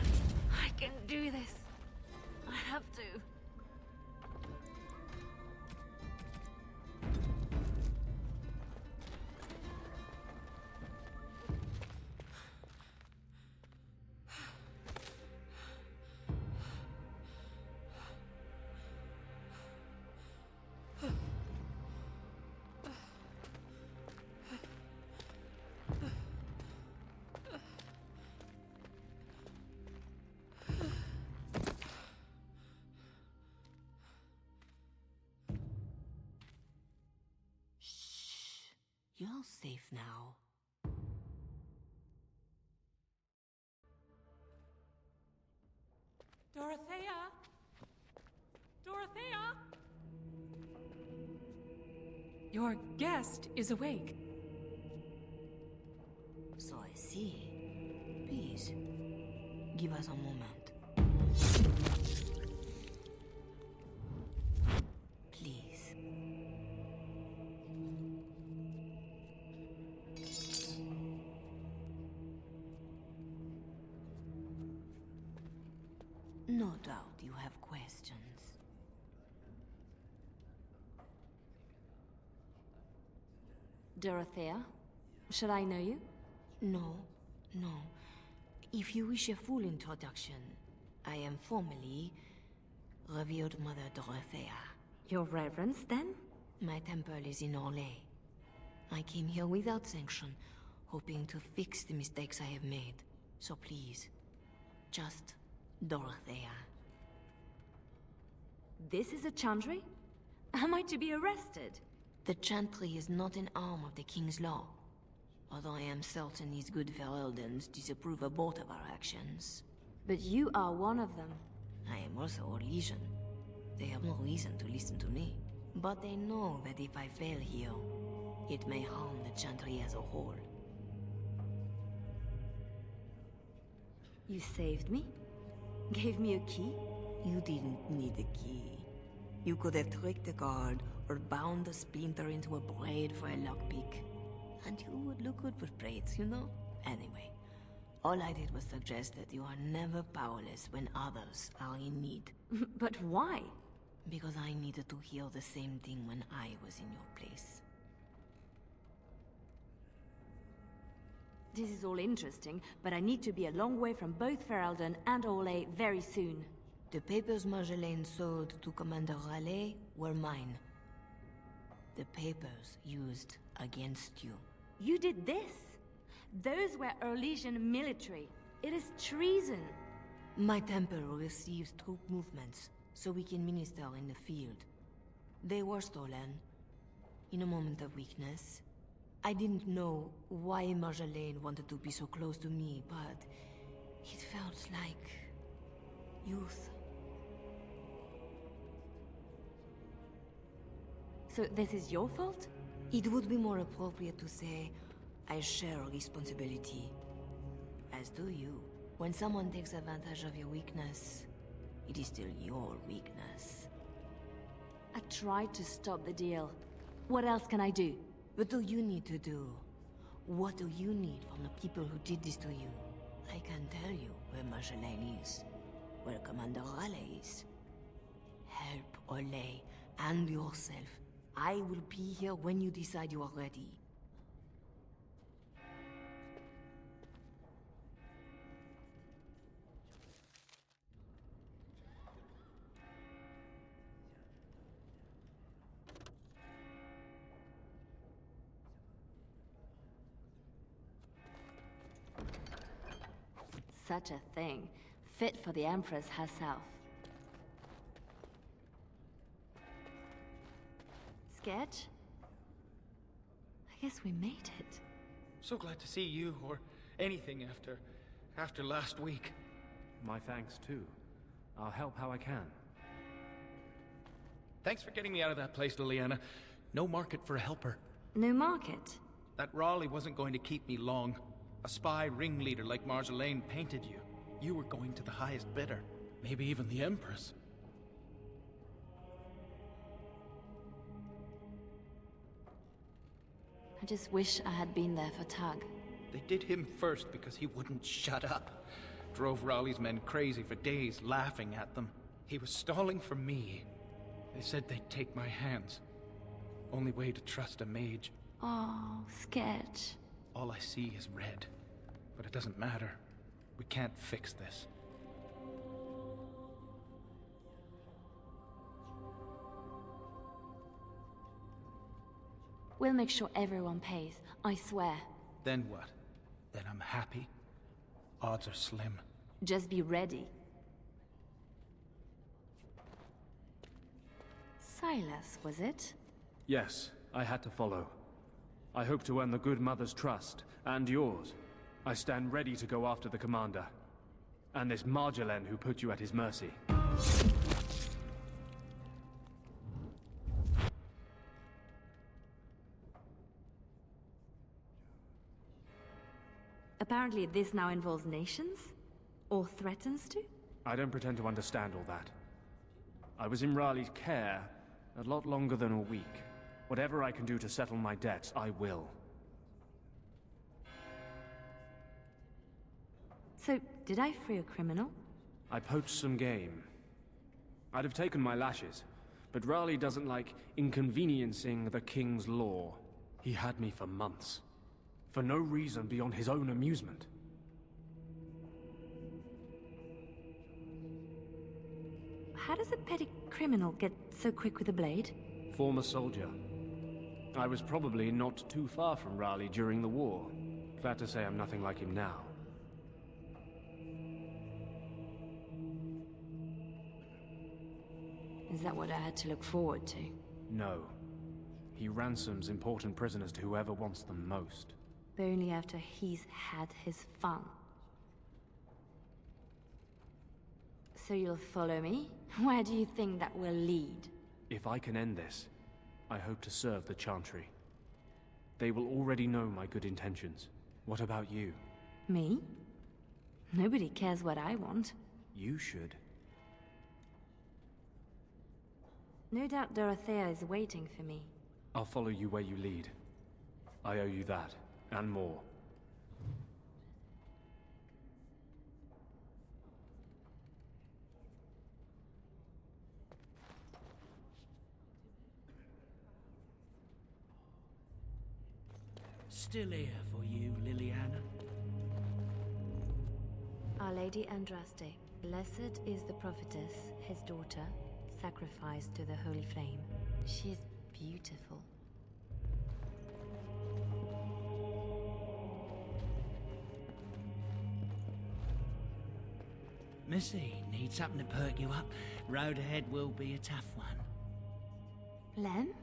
S2: I can do this. I have to. You're safe now.
S9: Dorothea? Dorothea? Your guest is awake.
S2: So I see. Please, give us a moment. Please. No doubt you have questions.
S1: Dorothea? Shall I know you?
S2: No, no. If you wish a full introduction, I am formally Revered Mother Dorothea.
S1: Your Reverence, then?
S2: My temple is in Orlais. I came here without sanction, hoping to fix the mistakes I have made. So please, just Dorothea.
S1: This is a chantry? Am I to be arrested?
S2: The chantry is not an arm of the King's law, although I am certain these good Fereldans disapprove of both of our actions.
S1: But you are one of them.
S2: I am also a legion. They have no reason to listen to me. But they know that if I fail here, it may harm the chantry as a whole.
S1: You saved me? Gave me a key?
S2: You didn't need a key. You could have tricked the guard or bound a splinter into a braid for a lockpick. And you would look good with braids, you know? Anyway, all I did was suggest that you are never powerless when others are in need.
S1: But why?
S2: Because I needed to hear the same thing when I was in your place.
S1: This is all interesting, but I need to be a long way from both Ferelden and Orlais very soon.
S2: The papers Marjolaine sold to Commander Raleigh were mine. The papers used against you.
S1: You did this? Those were Orlesian military. It is treason.
S2: My temple receives troop movements, so we can minister in the field. They were stolen, in a moment of weakness, I didn't know why Marjolaine wanted to be so close to me, but it felt like youth.
S1: So this is your fault?
S2: It would be more appropriate to say I share a responsibility. As do you. When someone takes advantage of your weakness, it is still your weakness.
S1: I tried to stop the deal. What else can I do?
S2: What do you need to do? What do you need from the people who did this to you? I can tell you where Marjolaine is, where Commander Raleigh is. Help Ole and yourself. I will be here when you decide you are ready.
S1: Such a thing. Fit for the Empress herself. Sketch? I guess we made it.
S4: So glad to see you, or anything after last week.
S8: My thanks, too. I'll help how I can.
S4: Thanks for getting me out of that place, Leliana. No market for a helper.
S1: No market?
S4: That Raleigh wasn't going to keep me long. A spy ringleader like Marjolaine painted you. You were going to the highest bidder. Maybe even the Empress.
S1: I just wish I had been there for Tug.
S4: They did him first because he wouldn't shut up. Drove Raleigh's men crazy for days, laughing at them. He was stalling for me. They said they'd take my hands. Only way to trust a mage.
S1: Oh, Sketch.
S4: All I see is red. But it doesn't matter. We can't fix this.
S1: We'll make sure everyone pays, I swear.
S4: Then what? Then I'm happy? Odds are slim.
S1: Just be ready. Silas, was it?
S8: Yes, I had to follow. I hope to earn the good mother's trust, and yours. I stand ready to go after the commander. And this Marjolaine who put you at his mercy.
S1: Apparently this now involves nations? Or threatens to?
S8: I don't pretend to understand all that. I was in Raleigh's care a lot longer than a week. Whatever I can do to settle my debts, I will.
S1: So, did I free a criminal?
S8: I poached some game. I'd have taken my lashes, but Raleigh doesn't like inconveniencing the king's law. He had me for months. For no reason beyond his own amusement.
S1: How does a petty criminal get so quick with a blade?
S8: Former soldier. I was probably not too far from Raleigh during the war. Glad to say I'm nothing like him now.
S1: Is that what I had to look forward to?
S8: No. He ransoms important prisoners to whoever wants them most.
S1: But only after he's had his fun. So you'll follow me? Where do you think that will lead?
S8: If I can end this, I hope to serve the Chantry. They will already know my good intentions. What about you?
S1: Me? Nobody cares what I want.
S8: You should.
S1: No doubt Dorothea is waiting for me.
S8: I'll follow you where you lead. I owe you that, and more.
S6: Still here for you, Leliana.
S1: Our Lady Andraste, blessed is the prophetess, his daughter, sacrificed to the holy flame. She is beautiful.
S6: Missy, need something to perk you up? Road ahead will be a tough one.
S1: Lem?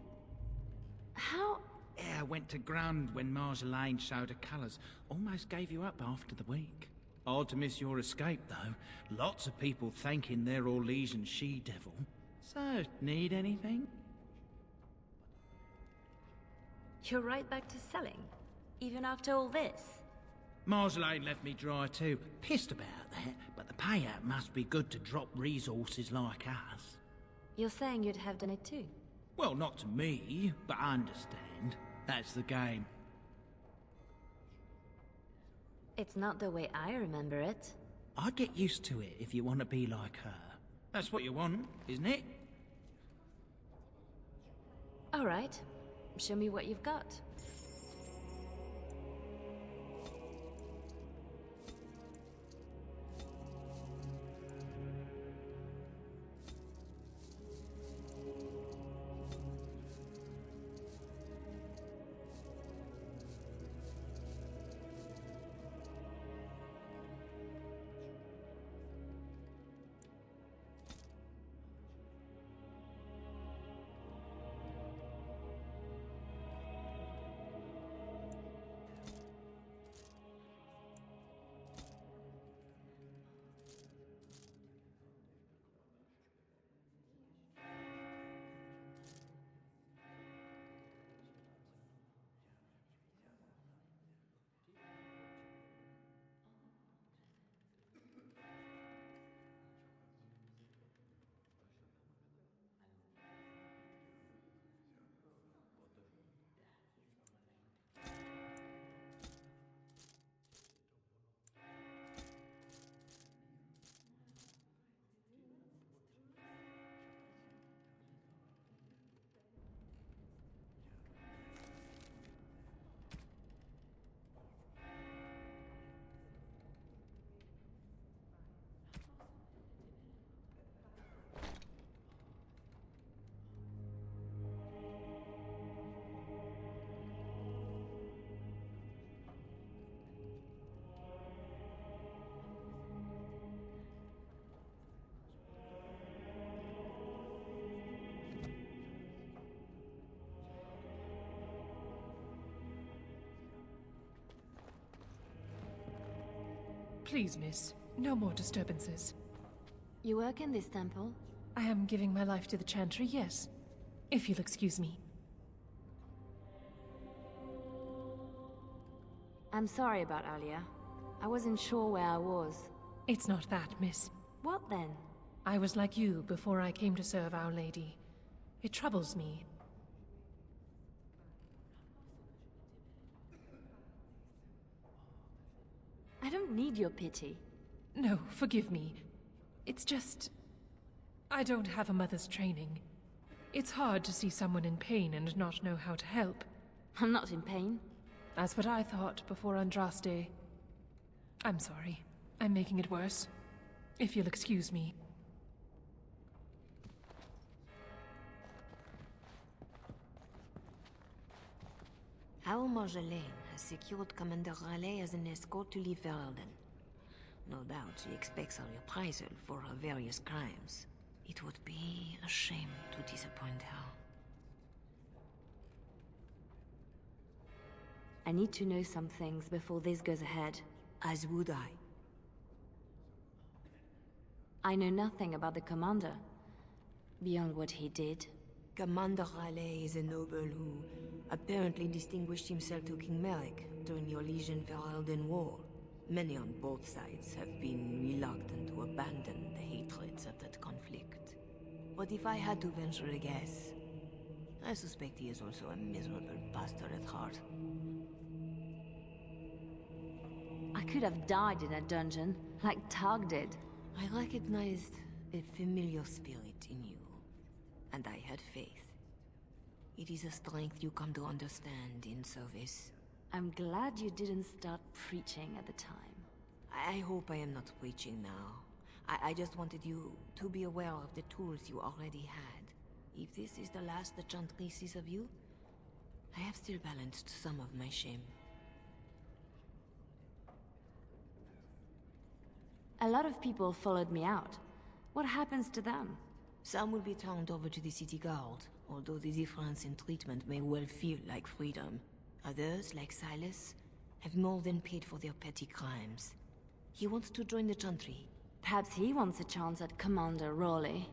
S1: How?
S6: Yeah, went to ground when Marjolaine showed her colours. Almost gave you up after the week. Hard to miss your escape, though. Lots of people thanking their Orlesian she-devil. So, need anything?
S1: You're right back to selling, even after all this.
S6: Marjolaine left me dry too. Pissed about that, but the payout must be good to drop resources like us.
S1: You're saying you'd have done it too?
S6: Well, not to me, but I understand. That's the game.
S1: It's not the way I remember it.
S6: I'd get used to it if you want to be like her. That's what you want, isn't it?
S1: All right. Show me what you've got.
S9: Please, miss. No more disturbances.
S1: You work in this temple?
S9: I am giving my life to the Chantry, yes. If you'll excuse me.
S1: I'm sorry about earlier. I wasn't sure where I was.
S9: It's not that, miss.
S1: What then?
S9: I was like you before I came to serve Our Lady. It troubles me.
S1: I don't need your pity.
S9: No, forgive me. It's just... I don't have a mother's training. It's hard to see someone in pain and not know how to help.
S1: I'm not in pain.
S9: That's what I thought before Andraste. I'm sorry. I'm making it worse. If you'll excuse me.
S2: Our Marjolaine has secured Commander Raleigh as an escort to leave Ferelden. No doubt she expects a reprisal for her various crimes. It would be a shame to disappoint her.
S1: I need to know some things before this goes ahead.
S2: As would I.
S1: I know nothing about the commander, beyond what he did.
S2: Commander Raleigh is a noble who apparently distinguished himself to King Merrick during the Orlesian-Ferelden War. Many on both sides have been reluctant to abandon the hatreds of that conflict. But if I had to venture a guess, I suspect he is also a miserable bastard at heart.
S1: I could have died in a dungeon, like Targ did.
S2: I recognized a familiar spirit in you, and I had faith. It is a strength you come to understand in service.
S1: I'm glad you didn't start preaching at the time.
S2: I hope I am not preaching now. I just wanted you to be aware of the tools you already had. If this is the last the Chantry sees of you, I have still balanced some of my shame.
S1: A lot of people followed me out. What happens to them?
S2: Some will be turned over to the city guard, although the difference in treatment may well feel like freedom. Others, like Silas, have more than paid for their petty crimes. He wants to join the Chantry.
S1: Perhaps he wants a chance at Commander Raleigh.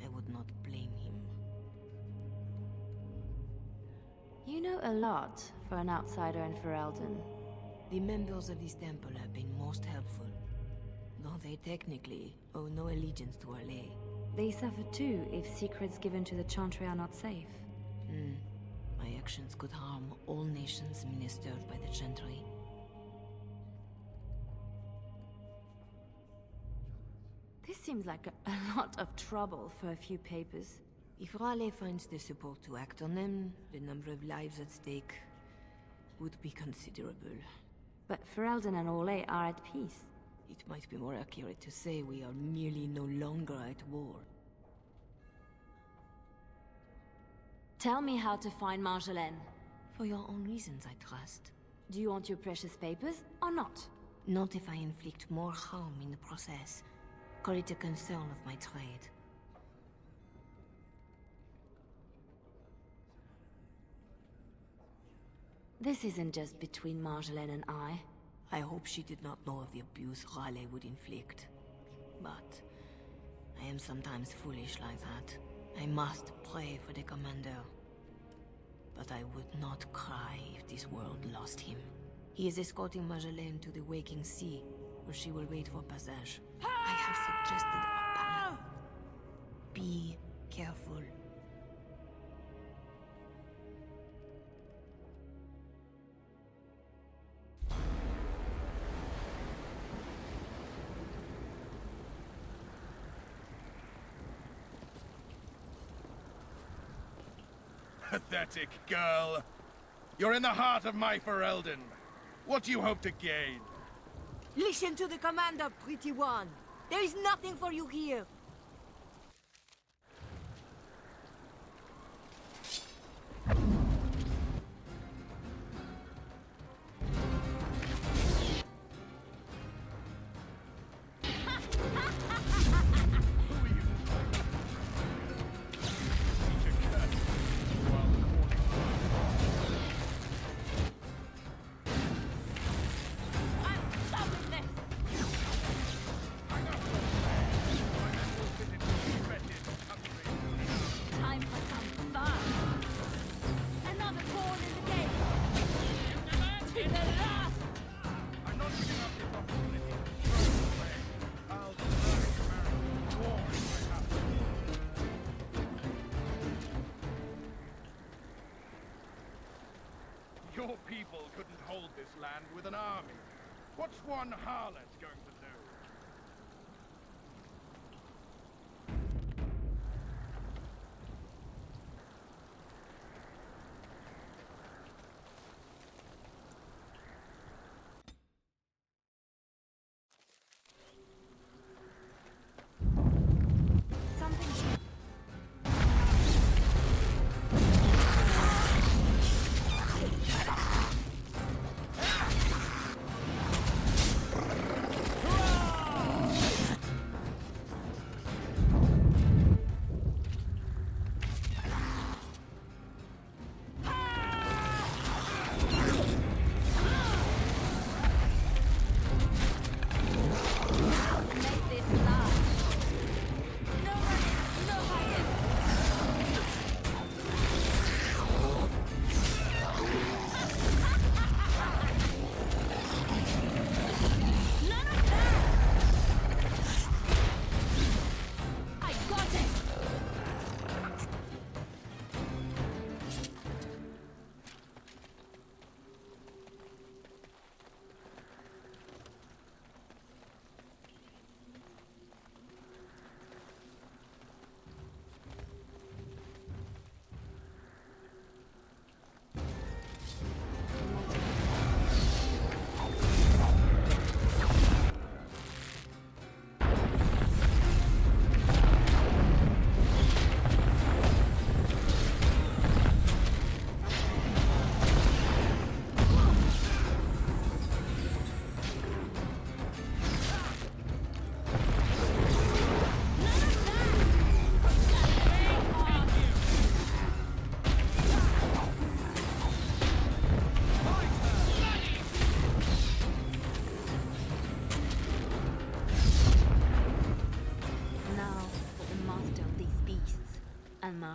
S2: I would not blame him.
S1: You know a lot for an outsider in Ferelden.
S2: The members of this temple have been most helpful, though they technically owe no allegiance to Raleigh.
S1: They suffer too if secrets given to the Chantry are not safe.
S2: My actions could harm all nations ministered by the Chantry.
S1: This seems like a lot of trouble for a few papers.
S2: If Raleigh finds the support to act on them, the number of lives at stake would be considerable.
S1: But Ferelden and Orlais are at peace.
S2: It might be more accurate to say we are merely no longer at war.
S1: Tell me how to find Marjolaine.
S2: For your own reasons, I trust.
S1: Do you want your precious papers, or not?
S2: Not if I inflict more harm in the process. Call it a concern of my trade.
S1: This isn't just between Marjolaine and I.
S2: I hope she did not know of the abuse Raleigh would inflict. But I am sometimes foolish like that. I must pray for the commander. But I would not cry if this world lost him. He is escorting Marjolaine to the Waking Sea, where she will wait for passage. I have suggested a plan. Be careful.
S7: Pathetic girl. You're in the heart of my Ferelden. What do you hope to gain?
S2: Listen to the commander, pretty one. There is nothing for you here.
S1: Time for some fun. Another pawn in the game. To the last.
S7: I'm not giving up this opportunity. Throw it away. I'll desert America. War if I have to. Your people couldn't hold this land with an army. What's one harlot going to do?
S1: Something.
S7: Hurrah!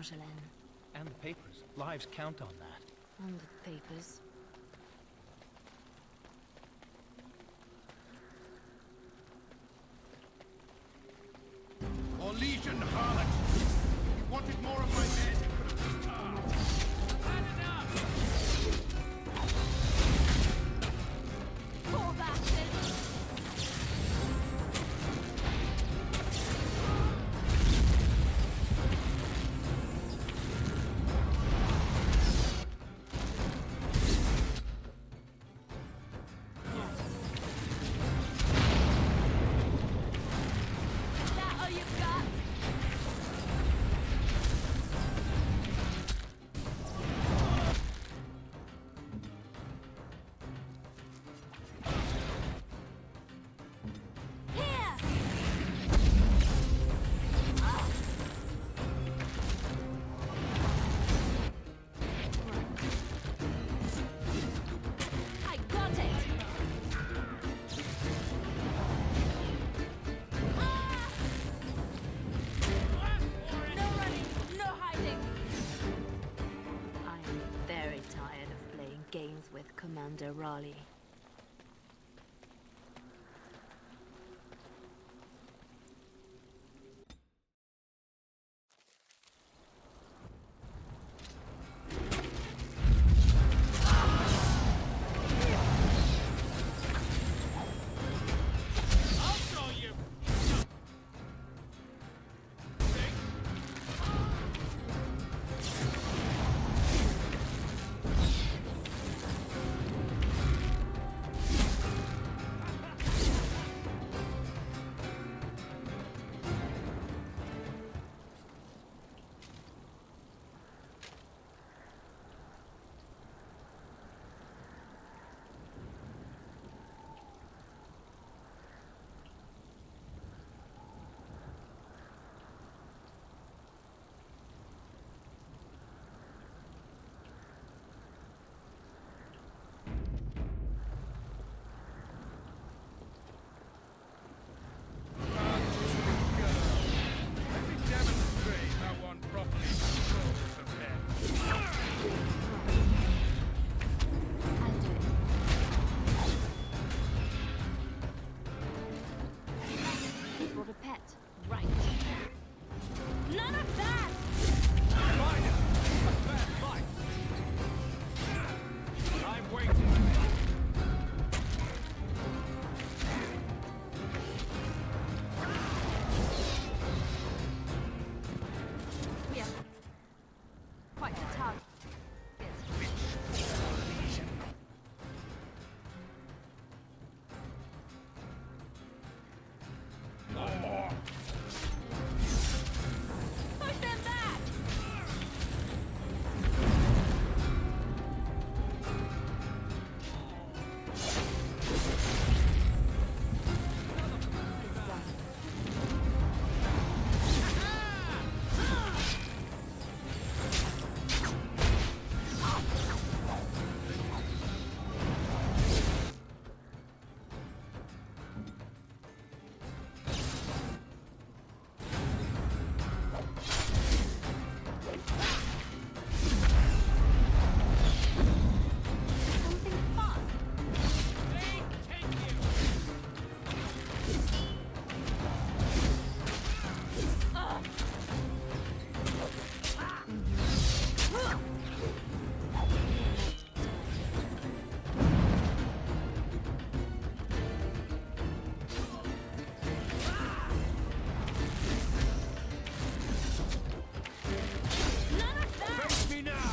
S1: Marjolaine.
S4: And the papers. Lives count on that.
S1: On the papers.
S7: Orlesian harlot! You wanted more of my men, you could have starved.
S5: Had enough!
S2: Poor bastard! Is that all you've got? Here! I got it! Ah! No running, no hiding!
S1: I am very tired of playing games with Commander Raleigh.
S5: I'll show you!
S7: Let me demonstrate how one properly controls a men.
S1: I'll do it. Brought a pet. Right.
S2: None of that!
S5: I'm waiting.
S1: Yeah. Quite the target.
S2: Push them back!
S1: Something fun.
S5: Take you!
S2: None of that!
S5: Face me now!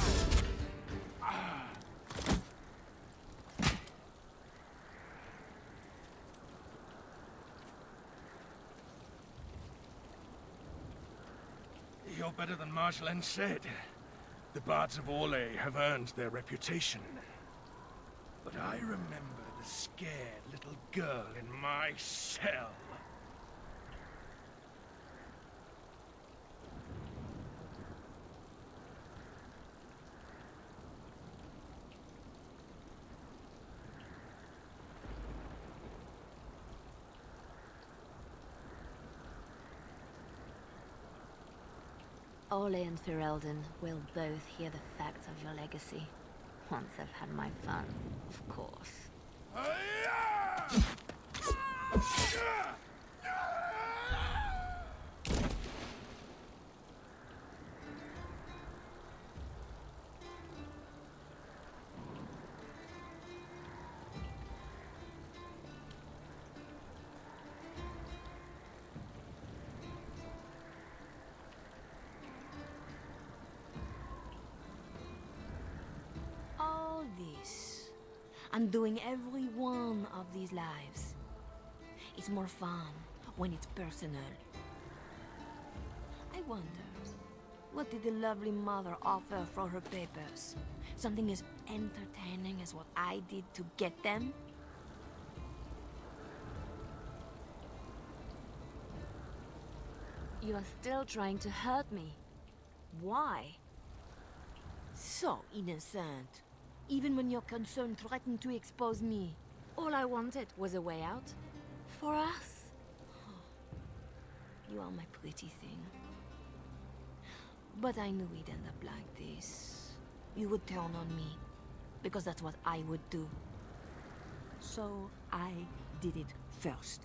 S7: You're better than Marjolaine said. The bards of Orlais have earned their reputation. But I remember the scared little girl in my cell.
S1: Ole and Ferelden will both hear the facts of your legacy. Once I've had my fun, of course.
S2: All this, and doing every one of these lives. It's more fun when it's personal. I wonder, what did the lovely mother offer for her papers? Something as entertaining as what I did to get them?
S1: You are still trying to hurt me. Why?
S2: So innocent. Even when your concern threatened to expose me.
S1: All I wanted was a way out. For us.
S2: You are my pretty thing. But I knew we'd end up like this. You would turn on me. Because that's what I would do. So I did it first.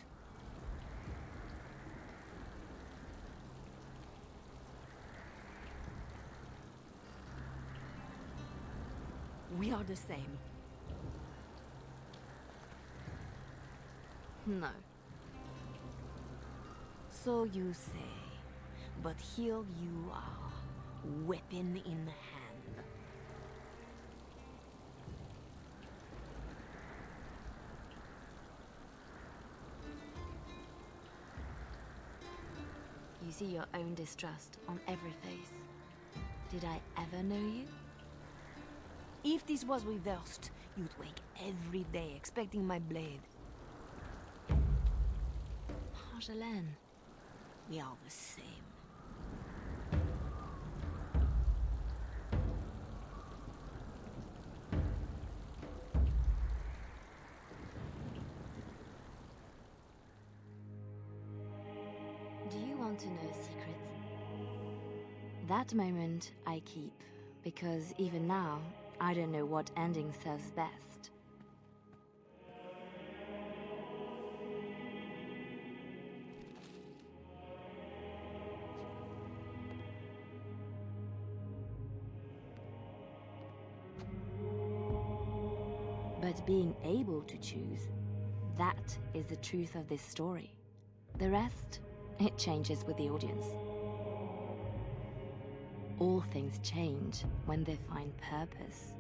S2: We are the same.
S1: No.
S2: So you say. But here you are, weapon in hand.
S1: You see your own distrust on every face. Did I ever know you?
S2: If this was reversed, you'd wake every day expecting my blade.
S1: Marjolaine.
S2: We are the same.
S1: Do you want to know a secret? That moment I keep, because even now, I don't know what ending serves best. But being able to choose, that is the truth of this story. The rest, it changes with the audience. All things change when they find purpose.